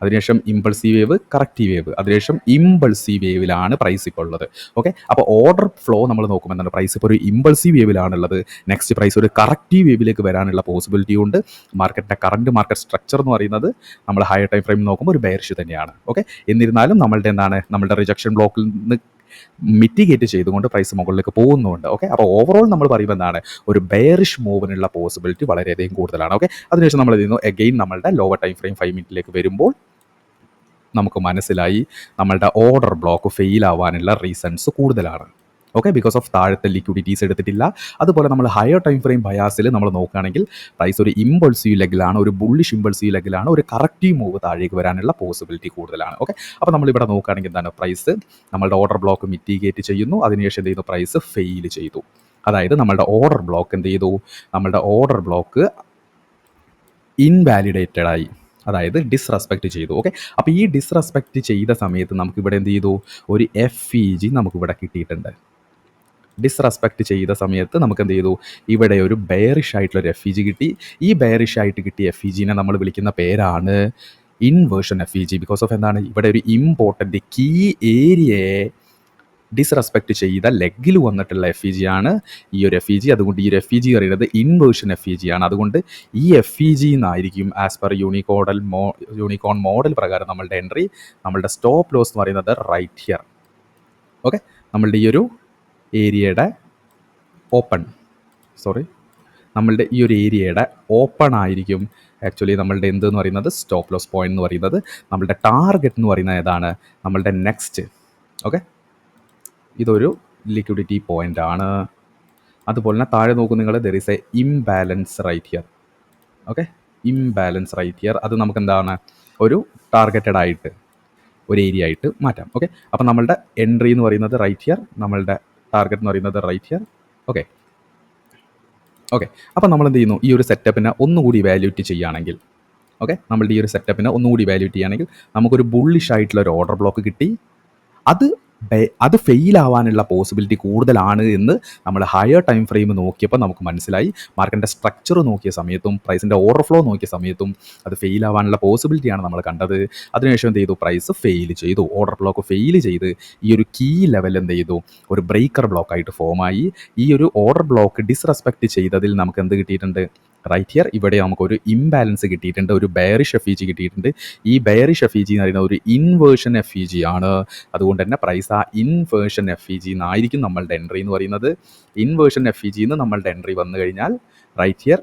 അതിനുശേഷം ഇമ്പൾസീവ് വേവ്, കറക്റ്റീവ് വേവ്, അതിനുശേഷം ഇമ്പൾസീവ് വേവിലാണ് പ്രൈസ് ഇപ്പോൾ ഉള്ളത്. ഓക്കെ, അപ്പോൾ ഓർഡർ ഫ്ലോ നമ്മൾ നോക്കുമ്പോൾ എന്താണ്, പ്രൈസ് ഇപ്പോൾ ഒരു ഇമ്പൾസീവ് വേവിലാണുള്ളത്. നെക്സ്റ്റ് പ്രൈസ് ഒരു കറക്റ്റീവ് വേവിലേക്ക് വരാനുള്ള പോസിബിലിറ്റി ഉണ്ട്. മാർക്കറ്റിൻ്റെ കറണ്ട് മാർക്കറ്റ് സ്ട്രക്ചർ എന്ന് പറയുന്നത് നമ്മൾ ഹയർ ടൈം ഫ്രെയിം നോക്കുമ്പോൾ ഒരു ബെയറിഷ് തന്നെയാണ്. ഓക്കെ, എന്നിരുന്നാലും നമ്മളുടെ റിജക്ഷൻ ബ്ലോക്കിൽ നിന്ന് മിറ്റിഗേറ്റ് ചെയ്തുകൊണ്ട് പ്രൈസ് മുകളിലേക്ക് പോകുന്നുണ്ട്. ഓക്കെ, അപ്പോൾ ഓവറോൾ നമ്മൾ പറയുമ്പോൾ എന്താണ്, ഒരു ബെയറിഷ് മൂവിനുള്ള പോസിബിലിറ്റി വളരെയധികം കൂടുതലാണ്. ഓക്കെ, അതിനുശേഷം നമ്മൾ ചെയ്യുന്നു എഗെയിൻ നമ്മളുടെ ലോവർ ടൈം ഫ്രെയിം 5 മിനിറ്റിലേക്ക് വരുമ്പോൾ നമുക്ക് മനസ്സിലായി നമ്മളുടെ ഓർഡർ ബ്ലോക്ക് ഫെയിൽ ആവാനുള്ള റീസൺസ് കൂടുതലാണ്. ഓക്കെ, ബിക്കോസ് ഓഫ് താഴത്തെ ലിക്വിഡിറ്റീസ് എടുത്തിട്ടില്ല. അതുപോലെ നമ്മൾ ഹയർ ടൈം ഫ്രെയിം ബയാസിൽ നമ്മൾ നോക്കുകയാണെങ്കിൽ പ്രൈസ് ഒരു ഇമ്പൾസീവ് ലെഗിലാണ്, ഒരു ബുള്ളിഷ് ഇമ്പൾസീവ് ലെഗിലാണ്, ഒരു കറക്റ്റീവ് മൂവ് താഴേക്ക് വരാനുള്ള പോസിബിലിറ്റി കൂടുതലാണ്. ഓക്കെ, അപ്പോൾ നമ്മളിവിടെ നോക്കുകയാണെങ്കിൽ എന്താണ്, പ്രൈസ് നമ്മളുടെ ഓർഡർ ബ്ലോക്ക് മിറ്റിഗേറ്റ് ചെയ്യുന്നു, അതിനുശേഷം എന്ത് ചെയ്യുന്നു, പ്രൈസ് ഫെയിൽ ചെയ്തു. അതായത് നമ്മളുടെ ഓർഡർ ബ്ലോക്ക് എന്ത് ചെയ്തു, നമ്മളുടെ ഓർഡർ ബ്ലോക്ക് ഇൻവാലിഡേറ്റഡ് ആയി, അതായത് ഡിസ്റെസ്പെക്റ്റ് ചെയ്തു. ഓക്കെ, അപ്പോൾ ഈ ഡിസ്റെസ്പെക്റ്റ് ചെയ്ത സമയത്ത് നമുക്കിവിടെ എന്ത് ചെയ്തു, ഒരു FEG നമുക്കിവിടെ കിട്ടിയിട്ടുണ്ട്. ഡിസ്റെസ്പെക്റ്റ് ചെയ്ത സമയത്ത് നമുക്ക് എന്ത് ചെയ്തു, ഇവിടെ ഒരു ബെയറിഷ് ആയിട്ടുള്ളൊരു FEG കിട്ടി. ഈ ബെയറിഷ് ആയിട്ട് കിട്ടിയ FEGനെ നമ്മൾ വിളിക്കുന്ന പേരാണ് ഇൻവേർഷൻ FEG. ബിക്കോസ് ഓഫ് എന്താണ്, ഇവിടെ ഒരു ഇമ്പോർട്ടൻ്റ് കീ ഏരിയയെ ഡിസ്റെസ്പെക്റ്റ് ചെയ്ത ലെഗിൽ വന്നിട്ടുള്ള FEG ആണ് ഈ ഒരു FEG. അതുകൊണ്ട് ഈ ഒരു FEG പറയുന്നത് ഇൻവേർഷൻ FEG ആണ്. അതുകൊണ്ട് ഈ FEG എന്നായിരിക്കും ആസ് പെർ യൂണിക്കോൺ മോഡൽ പ്രകാരം നമ്മളുടെ എൻട്രി, നമ്മളുടെ സ്റ്റോപ്പ് ലോസ് എന്ന് പറയുന്നത് റൈറ്റ് ഹിയർ. ഓക്കെ, നമ്മളുടെ ഈ ഒരു ഏരിയയുടെ നമ്മളുടെ ഈ ഒരു ഏരിയയുടെ ഓപ്പൺ ആയിരിക്കും ആക്ച്വലി നമ്മളുടെ എന്തെന്ന് പറയുന്നത് സ്റ്റോപ്പ് ലോസ് പോയിന്റ് എന്ന് പറയുന്നത്. നമ്മളുടെ ടാർഗറ്റ് എന്ന് പറയുന്നത് ഏതാണ്, നമ്മളുടെ നെക്സ്റ്റ്. ഓക്കെ, ഇതൊരു ലിക്വിഡിറ്റി പോയിന്റ് ആണ്. അതുപോലെ തന്നെ താഴെ നോക്കും നിങ്ങൾ, there is a imbalance right here. Okay, imbalance right here, അത് നമുക്ക് എന്താണ്, ഒരു ടാർഗറ്റഡ് ആയിട്ട് ഒരു ഏരിയ ആയിട്ട് മാറ്റാം. ഓക്കെ, അപ്പോൾ നമ്മളുടെ എൻട്രി എന്ന് പറയുന്നത് റൈറ്റ് ഹിയർ, നമ്മളുടെ ടാർഗറ്റ് എന്ന് പറയുന്നത് റൈറ്റ് ഹിയർ. ഓക്കെ, അപ്പോൾ നമ്മൾ എന്ത് ചെയ്യുന്നു, ഈ ഒരു സെറ്റപ്പിനെ ഒന്നുകൂടി വാല്യൂറ്റ് ചെയ്യുകയാണെങ്കിൽ, നമ്മളുടെ ഈ ഒരു സെറ്റപ്പിനെ ഒന്നുകൂടി വാല്യൂറ്റ് ചെയ്യുകയാണെങ്കിൽ നമുക്കൊരു ബുള്ളിഷ് ആയിട്ടുള്ള ഒരു ഓർഡർ ബ്ലോക്ക് കിട്ടി. അത് ഫെയിൽ ആവാനുള്ള പോസിബിലിറ്റി കൂടുതലാണ് എന്ന് നമ്മൾ ഹയർ ടൈം ഫ്രെയിം നോക്കിയപ്പോൾ നമുക്ക് മനസ്സിലായി. മാർക്കറ്റിൻ്റെ സ്ട്രക്ചർ നോക്കിയ സമയത്തും പ്രൈസിൻ്റെ ഓർഡർ ഫ്ലോ നോക്കിയ സമയത്തും അത് ഫെയിൽ ആവാനുള്ള പോസിബിലിറ്റിയാണ് നമ്മൾ കണ്ടത്. അതിനുശേഷം എന്ത് ചെയ്തു, പ്രൈസ് ഫെയിൽ ചെയ്തു, ഓർഡർ ബ്ലോക്ക് ഫെയിൽ ചെയ്ത് ഈ ഒരു കീ ലെവൽ എന്ത് ചെയ്തു, ഒരു ബ്രേക്കർ ബ്ലോക്കായിട്ട് ഫോമായി. ഈ ഒരു ഓർഡർ ബ്ലോക്ക് ഡിസ്റെസ്പെക്റ്റ് ചെയ്തതിൽ നമുക്ക് എന്ത് കിട്ടിയിട്ടുണ്ട്, റൈറ്റ് ഹിയർ ഇവിടെ നമുക്കൊരു ഇംബാലൻസ് കിട്ടിയിട്ടുണ്ട്, ഒരു ബെയറിഷ് FEG കിട്ടിയിട്ടുണ്ട്. ഈ ബെയറിഷ് FEG എന്ന് പറയുന്നത് ഒരു ഇൻവേർഷൻ FEG ആണ്. അതുകൊണ്ട് തന്നെ പ്രൈസ് ആ ഇൻവേർഷൻ FEG എന്നായിരിക്കും നമ്മളുടെ എൻട്രി എന്ന് പറയുന്നത്. ഇൻവേർഷൻ FEG എന്ന് നമ്മളുടെ എൻട്രി വന്നു കഴിഞ്ഞാൽ റൈറ്റ് ഹിയർ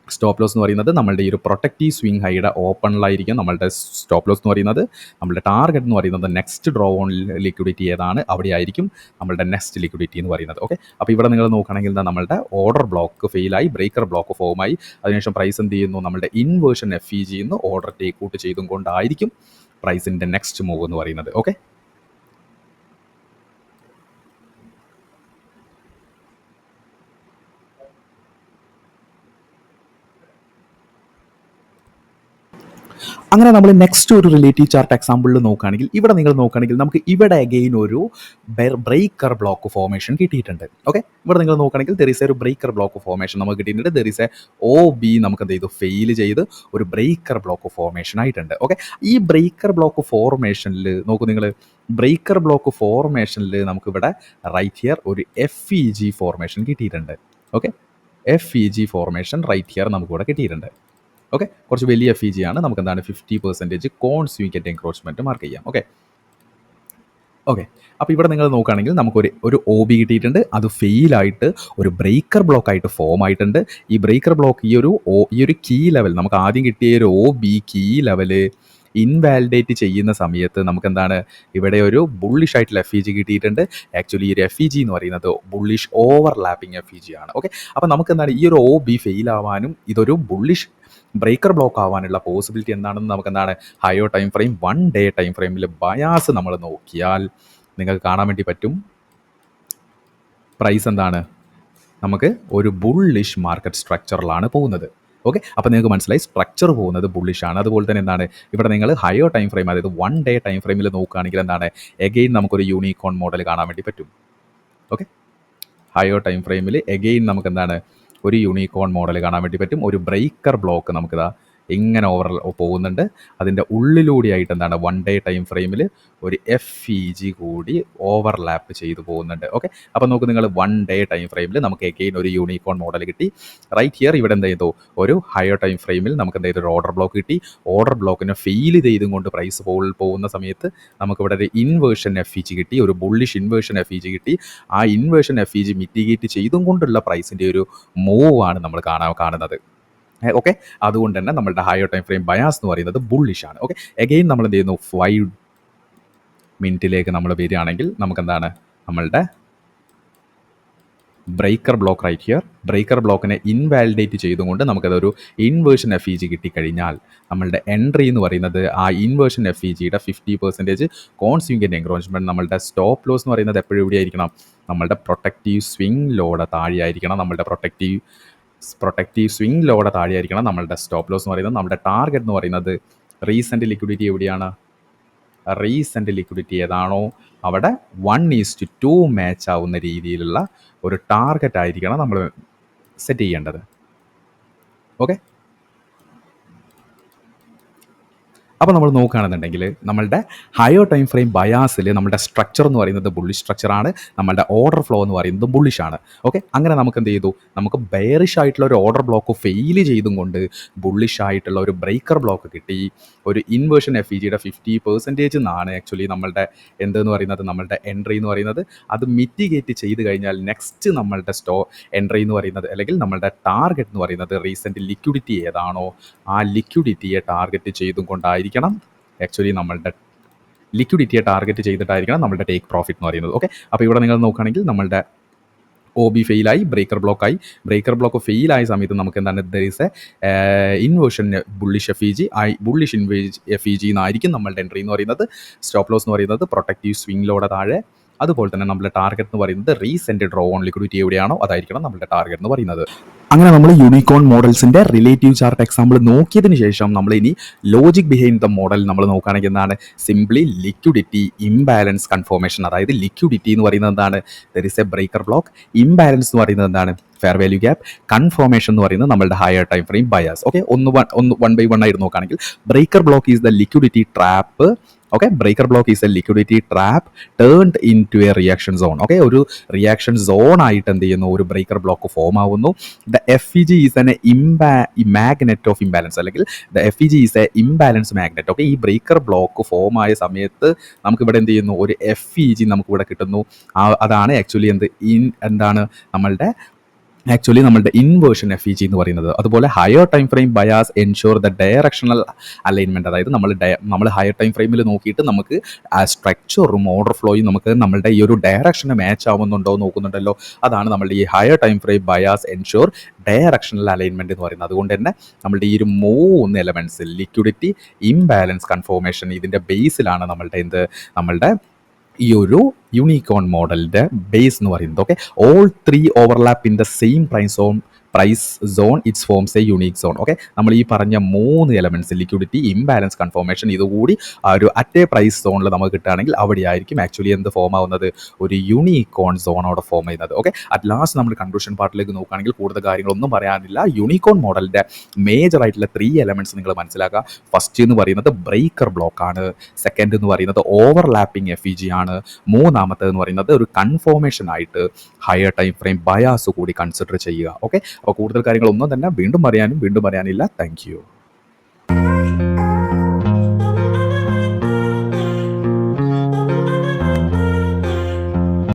സ്റ്റോപ്പ് ലോസ് എന്ന് പറയുന്നത് നമ്മളുടെ ഈ ഒരു പ്രൊട്ടക്റ്റീവ് സ്വിംഗ് ഹൈയുടെ ഓപ്പണിലായിരിക്കും നമ്മളുടെ സ്റ്റോപ്പ് ലോസ് എന്ന് പറയുന്നത്. നമ്മളുടെ ടാർഗറ്റ് എന്ന് പറയുന്നത് നെക്സ്റ്റ് ഡ്രോ ഓൺ ലിക്വിഡിറ്റി ഏതാണ് അവിടെ ആയിരിക്കും നമ്മളുടെ നെക്സ്റ്റ് ലിക്വിഡിറ്റി എന്ന് പറയുന്നത്. ഓക്കെ, അപ്പോൾ ഇവിടെ നിങ്ങൾ നോക്കുകയാണെങ്കിൽ നമ്മളുടെ ഓർഡർ ബ്ലോക്ക് ഫെയിലായി, ബ്രേക്കർ ബ്ലോക്ക് ഫോമായി. അതിനുശേഷം പ്രൈസ് എന്ത് ചെയ്യുന്നു, നമ്മളുടെ ഇൻവേർഷൻ FEG എന്ന് ഓർഡർ ടേക്ക് ഔട്ട് ചെയ്തും കൊണ്ടായിരിക്കും പ്രൈസിൻ്റെ നെക്സ്റ്റ് മൂവ് എന്ന് പറയുന്നത്. ഓക്കെ, അങ്ങനെ നമ്മൾ നെക്സ്റ്റ് ഒരു റിലേറ്റീവ് ചാർട്ട് എക്സാമ്പിളിൽ നോക്കുകയാണെങ്കിൽ, ഇവിടെ നിങ്ങൾ നോക്കുകയാണെങ്കിൽ നമുക്ക് ഇവിടെ അഗെയിൻ ഒരു ബ്രേക്കർ ബ്ലോക്ക് ഫോർമേഷൻ കിട്ടിയിട്ടുണ്ട്. ഓക്കെ, ഇവിടെ നിങ്ങൾ നോക്കുകയാണെങ്കിൽ ദർ ഈസ് എ ഒരു ബ്രേക്കർ ബ്ലോക്ക് ഫോർമേഷൻ നമുക്ക് കിട്ടിയിട്ടുണ്ട്. ദർ ഈസ് എ OB നമുക്ക് എന്ത് ചെയ്തു, ഫെയിൽ ചെയ്ത് ഒരു ബ്രേക്കർ ബ്ലോക്ക് ഫോർമേഷൻ ആയിട്ടുണ്ട്. ഓക്കെ, ഈ ബ്രേക്കർ ബ്ലോക്ക് ഫോർമേഷനിൽ നോക്കൂ നിങ്ങൾ, ബ്രേക്കർ ബ്ലോക്ക് ഫോർമേഷനിൽ നമുക്കിവിടെ റൈറ്റ് ഹിയർ ഒരു FEG ഫോർമേഷൻ കിട്ടിയിട്ടുണ്ട്. Okay, FEG formation right here നമുക്കിവിടെ കിട്ടിയിട്ടുണ്ട്. ഓക്കെ, കുറച്ച് വലിയ FEG ആണ്. നമുക്ക് എന്താണ് 50% കോൺസ്യൂക്കറ്റ് എൻക്രോച്ച്മെൻറ്റ് മാർക്ക് ചെയ്യാം. ഓക്കെ, അപ്പോൾ ഇവിടെ നിങ്ങൾ നോക്കുകയാണെങ്കിൽ നമുക്കൊരു OB കിട്ടിയിട്ടുണ്ട്. അത് ഫെയിലായിട്ട് ഒരു ബ്രേക്കർ ബ്ലോക്ക് ആയിട്ട് ഫോം ആയിട്ടുണ്ട്. ഈ ബ്രേക്കർ ബ്ലോക്ക് ഈ ഒരു കീ ലെവൽ, നമുക്ക് ആദ്യം കിട്ടിയ ഒരു OB കീ ലെവല് ഇൻവാലിഡേറ്റ് ചെയ്യുന്ന സമയത്ത് നമുക്ക് എന്താണ്, ഇവിടെ ഒരു ബുള്ളിഷ് ആയിട്ടുള്ള FEG കിട്ടിയിട്ടുണ്ട്. ആക്ച്വലി ഈ ഒരു FEG എന്ന് പറയുന്നത് ബുള്ളിഷ് ഓവർലാപ്പിംഗ് FEG ആണ്. ഓക്കെ, അപ്പോൾ നമുക്ക് എന്താണ്, ഈ ഒരു OB ഫെയിൽ ആവാനും ഇതൊരു ബുള്ളിഷ് ബ്രേക്കർ ബ്ലോക്ക് ആവാനുള്ള പോസിബിലിറ്റി എന്താണെന്ന് നമുക്ക് എന്താണ്, higher time frame 1 day time ഫ്രെയിമിൽ ബയാസ് നമ്മൾ നോക്കിയാൽ നിങ്ങൾക്ക് കാണാൻ വേണ്ടി പറ്റും. പ്രൈസ് എന്താണ്, നമുക്ക് ഒരു ബുള്ളിഷ് മാർക്കറ്റ് സ്ട്രക്ചറിലാണ് പോകുന്നത്. ഓക്കെ, അപ്പോൾ നിങ്ങൾക്ക് മനസ്സിലായി സ്ട്രക്ചർ പോകുന്നത് ബുള്ളിഷാണ്. അതുപോലെ തന്നെ എന്താണ്, ഇവിടെ നിങ്ങൾ ഹയർ ടൈം ഫ്രെയിം അതായത് 1 ഡേ ടൈം ഫ്രെയിമിൽ നോക്കുകയാണെങ്കിൽ എന്താണ്, എഗെയിൻ നമുക്കൊരു യൂണിക്കോൺ മോഡൽ കാണാൻ വേണ്ടി പറ്റും. ഓക്കെ, ഹയർ ടൈം ഫ്രെയിമിൽ എഗെയിൻ നമുക്ക് എന്താണ്, ഒരു യൂണിക്കോൺ മോഡൽ കാണാൻ വേണ്ടി പറ്റും. ഒരു ബ്രേക്കർ ബ്ലോക്ക് നമുക്കിതാ ഇങ്ങനെ പോകുന്നുണ്ട്. അതിൻ്റെ ഉള്ളിലൂടെയായിട്ട് എന്താണ്, 1 ഡേ ടൈം ഫ്രെയിമിൽ ഒരു FEG കൂടി ഓവർലാപ്പ് ചെയ്തു പോകുന്നുണ്ട്. ഓക്കെ, അപ്പോൾ നോക്ക് നിങ്ങൾ 1 ഡേ ടൈം ഫ്രെയിമിൽ നമുക്ക് എഗെയിൻ ഒരു യൂണിക്കോൺ മോഡൽ കിട്ടി. റൈറ്റ് ഹിയർ ഇവിടെ എന്ത് ചെയ്തു, ഒരു ഹയർ ടൈം ഫ്രെയിമിൽ നമുക്ക് എന്ത് ചെയ്തു, ഒരു ഓർഡർ ബ്ലോക്ക് കിട്ടി. ഓർഡർ ബ്ലോക്കിനെ ഫെയിൽ ചെയ്തും കൊണ്ട് പ്രൈസ് പോകുന്ന സമയത്ത് നമുക്കിവിടെ ഒരു ഇൻവേർഷൻ FEG കിട്ടി, ഒരു ബുള്ളിഷ് ഇൻവേർഷൻ FEG കിട്ടി. ആ ഇൻവേർഷൻ FEG മിറ്റിഗേറ്റ് ചെയ്തും കൊണ്ടുള്ള പ്രൈസിൻ്റെ ഒരു മൂവ് ആണ് നമ്മൾ കാണുന്നത്. ഓക്കെ, അതുകൊണ്ട് തന്നെ നമ്മളുടെ ഹയർ ടൈം ഫ്രെയിം ബയാസ് എന്ന് പറയുന്നത് ബുള്ളിഷ് ആണ്. ഓക്കെ, എഗെയിൻ നമ്മൾ എന്ത് ചെയ്യുന്നു, 5 മിനിറ്റിലേക്ക് നമ്മൾ വരികയാണെങ്കിൽ നമുക്ക് എന്താണ്, നമ്മളുടെ breaker block right here. Breaker ബ്ലോക്കിനെ ഇൻവാലിഡേറ്റ് ചെയ്തുകൊണ്ട് നമുക്കതൊരു ഇൻവേർഷൻ എഫ് ഇ ജി കിട്ടിക്കഴിഞ്ഞാൽ നമ്മളുടെ എൻട്രി എന്ന് പറയുന്നത് ആ ഇൻവേർഷൻ എഫ് ഇ ജിയുടെ 50% കോൺസ്യൂഗൻ്റ് എൻക്രോച്ച്മെൻറ്റ്. നമ്മളുടെ സ്റ്റോപ്പ് ലോസ് എന്ന് പറയുന്നത് എപ്പോഴും എവിടെ ആയിരിക്കണം? നമ്മളുടെ പ്രൊട്ടക്റ്റീവ് സ്വിംഗ് ലോയുടെ താഴെയായിരിക്കണം. നമ്മളുടെ പ്രൊട്ടക്റ്റീവ് സ്വിംഗ് ലോയുടെ താഴെയായിരിക്കണം നമ്മളുടെ സ്റ്റോപ്പ് ലോസ് എന്ന് പറയുന്നത്. നമ്മുടെ ടാർഗറ്റ് എന്ന് പറയുന്നത് റീസെൻ്റ് ലിക്വിഡിറ്റി എവിടെയാണ്? റീസെൻ്റ് ലിക്വിഡിറ്റി ഏതാണോ അവിടെ 1:2 മാച്ച് ആവുന്ന രീതിയിലുള്ള ഒരു ടാർഗറ്റ് ആയിരിക്കണം നമ്മൾ സെറ്റ് ചെയ്യേണ്ടത്. ഓക്കെ, അപ്പോൾ നമ്മൾ നോക്കുകയാണെന്നുണ്ടെങ്കിൽ നമ്മളുടെ ഹയർ ടൈം ഫ്രെയിം ബയാസിൽ നമ്മുടെ സ്ട്രക്ചർ എന്ന് പറയുന്നത് ബുള്ളിഷ് സ്ട്രക്ചറാണ്, നമ്മളുടെ ഓർഡർ ഫ്ലോ എന്ന് പറയുന്നത് ബുള്ളിഷാണ്. ഓക്കെ, അങ്ങനെ നമുക്ക് എന്ത് ചെയ്തു? നമുക്ക് ബെയറിഷ് ആയിട്ടുള്ള ഒരു ഓർഡർ ബ്ലോക്ക് ഫെയിൽ ചെയ്തും കൊണ്ട് ബുള്ളിഷ് ആയിട്ടുള്ള ഒരു ബ്രേക്കർ ബ്ലോക്ക് കിട്ടി. ഒരു ഇൻവേർഷൻ എഫ് ഇ ജിയുടെ 50% എന്നാണ് ആക്ച്വലി നമ്മളുടെ എന്തെന്ന് പറയുന്നത്, നമ്മളുടെ എൻട്രി എന്ന് പറയുന്നത്. അത് മിറ്റിഗേറ്റ് ചെയ്ത് കഴിഞ്ഞാൽ നെക്സ്റ്റ് നമ്മളുടെ എൻട്രി എന്ന് പറയുന്നത് അല്ലെങ്കിൽ നമ്മളുടെ ടാർഗറ്റ് എന്ന് പറയുന്നത് റീസെൻ്റ് ലിക്വിഡിറ്റി ഏതാണോ ആ ലിക്വിഡിറ്റിയെ ടാർഗറ്റ് ചെയ്തും കൊണ്ടായിരിക്കും ആക്ച്വലി നമ്മളുടെ ലിക്വിഡിറ്റിയെ ടാർഗറ്റ് ചെയ്തിട്ടായിരിക്കണം നമ്മളുടെ ടേക്ക് പ്രോഫിറ്റ് എന്ന് പറയുന്നത്. ഓക്കെ, അപ്പോൾ ഇവിടെ നിങ്ങൾ നോക്കുകയാണെങ്കിൽ നമ്മളുടെ ഒ ബി ഫെയിലായി, ബ്രേക്കർ ബ്ലോക്ക് ഫെയിലായ സമയത്ത് നമുക്ക് എന്താണ് there is A inversion bullish F E G bullish F E G എന്നായിരിക്കും നമ്മളുടെ എൻട്രി എന്ന് പറയുന്നത്. സ്റ്റോപ്പ് ലോസ് എന്ന് പറയുന്നത് പ്രൊട്ടക്റ്റീവ് സ്വിംഗ് ലോയുടെ താഴെ. അതുപോലെ തന്നെ നമ്മുടെ ടാർഗറ്റ് എന്ന് പറയുന്നത് റീസെൻ്റ് ഡ്രോ ഓൺ ലിക്വിഡിറ്റി എവിടെയാണോ അതായിരിക്കണം നമ്മുടെ ടാർഗറ്റ് എന്ന് പറയുന്നത്. അങ്ങനെ നമ്മൾ യൂണിക്കോൺ മോഡൽസിൻ്റെ റിലേറ്റീവ് ചാർട്ട് എക്സാമ്പിൾ നോക്കിയതിന് ശേഷം നമ്മൾ ഇനി ലോജിക് ബിഹൈൻഡ് ദ മോഡൽ നമ്മൾ നോക്കുകയാണെങ്കിൽ എന്താണ്? Simply liquidity imbalance conformation. അതായത് ലിക്വിഡിറ്റി എന്ന് പറയുന്നത് എന്താണ്? There is A breaker block. Imbalance എന്ന് പറയുന്നത് എന്താണ്? Fair value gap. കൺഫോർമേഷൻ എന്ന് പറയുന്നത് നമ്മളുടെ higher time frame bias. Okay, one by one ആയിട്ട് നോക്കുകയാണെങ്കിൽ breaker block is the liquidity trap. Okay, breaker block is a liquidity trap turned in to a reaction zone. Okay, ഒരു reaction zone ആയിട്ട് എന്ത് ചെയ്യുന്നു? ഒരു ബ്രേക്കർ ബ്ലോക്ക് ഫോം ആവുന്നു. The F E G is an magnet of imbalance, അല്ലെങ്കിൽ the F E G is a imbalance magnet. Okay, ഈ breaker block form ആയ സമയത്ത് നമുക്കിവിടെ എന്ത് ചെയ്യുന്നു? ഒരു എഫ് ഇ ജി നമുക്കിവിടെ കിട്ടുന്നു. അതാണ് ആക്ച്വലി എന്താണ് നമ്മളുടെ ഇൻവേർഷൻ എഫ് ഇ ജി എന്ന് പറയുന്നത്. അതുപോലെ higher time frame bias ensure the directional alignment. അതായത് നമ്മൾ ഹയർ ടൈം ഫ്രെയിമിൽ നോക്കിയിട്ട് നമുക്ക് ആ സ്ട്രക്ചറും ഓർഡർ ഫ്ലോയും നമുക്ക് നമ്മളുടെ ഈ ഒരു ഡയറക്ഷന് മാച്ച് ആവുന്നുണ്ടോ നോക്കുന്നുണ്ടല്ലോ. അതാണ് നമ്മളുടെ ഈ higher time frame bias ensure directional alignment എന്ന് പറയുന്നത്. അതുകൊണ്ട് തന്നെ നമ്മളുടെ ഈ ഒരു 3 എലമെൻറ്റ്സ് ലിക്വിഡിറ്റി, ഇംബാലൻസ്, കൺഫോർമേഷൻ ഇതിൻ്റെ ബേസിലാണ് നമ്മളുടെ ഈ ഒരു യൂണിക്കോൺ മോഡലിൻ്റെ ബേസ് എന്ന് പറയുന്നത്. Okay, all 3 overlap in the same price zone it's forms a unique zone. Okay, നമ്മൾ ഈ പറഞ്ഞ 3 എലമെൻറ്റ്സ് ലിക്വിഡിറ്റി, ഇംബാലൻസ്, കൺഫോർമേഷൻ ഇതുകൂടി ആ ഒരു അറ്റേ പ്രൈസ് സോണിൽ നമുക്ക് കിട്ടുകയാണെങ്കിൽ അവിടെയായിരിക്കും ആക്ച്വലി എന്ത് ഫോം ആവുന്നത്? ഒരു യൂണിക്കോൺ സോൺ അവിടെ ഫോം ചെയ്യുന്നത്. ഓക്കെ, അറ്റ് ലാസ്റ്റ് നമ്മൾ കൺക്ലൂഷൻ പാർട്ടിലേക്ക് നോക്കുകയാണെങ്കിൽ കൂടുതൽ കാര്യങ്ങളൊന്നും പറയാനില്ല. യൂണിക്കോൺ മോഡലിൻ്റെ മേജർ ആയിട്ടുള്ള 3 എലമെൻറ്റ്സ് നിങ്ങൾ മനസ്സിലാക്കുക. ഫസ്റ്റ് എന്ന് പറയുന്നത് ബ്രേക്കർ ബ്ലോക്ക് ആണ്. സെക്കൻഡ് എന്ന് പറയുന്നത് ഓവർലാപ്പിംഗ് എഫ് ഇ ജി ആണ്. മൂന്നാമത്തേത് എന്ന് പറയുന്നത് ഒരു കൺഫോർമേഷൻ ആയിട്ട് ഹയർ ടൈം ഫ്രെയിം ബയാസ് കൂടി കൺസിഡർ ചെയ്യുക. ഓക്കെ, അപ്പോൾ കൂടുതൽ കാര്യങ്ങളൊന്നും തന്നെ വീണ്ടും പറയാനില്ല. Thank you.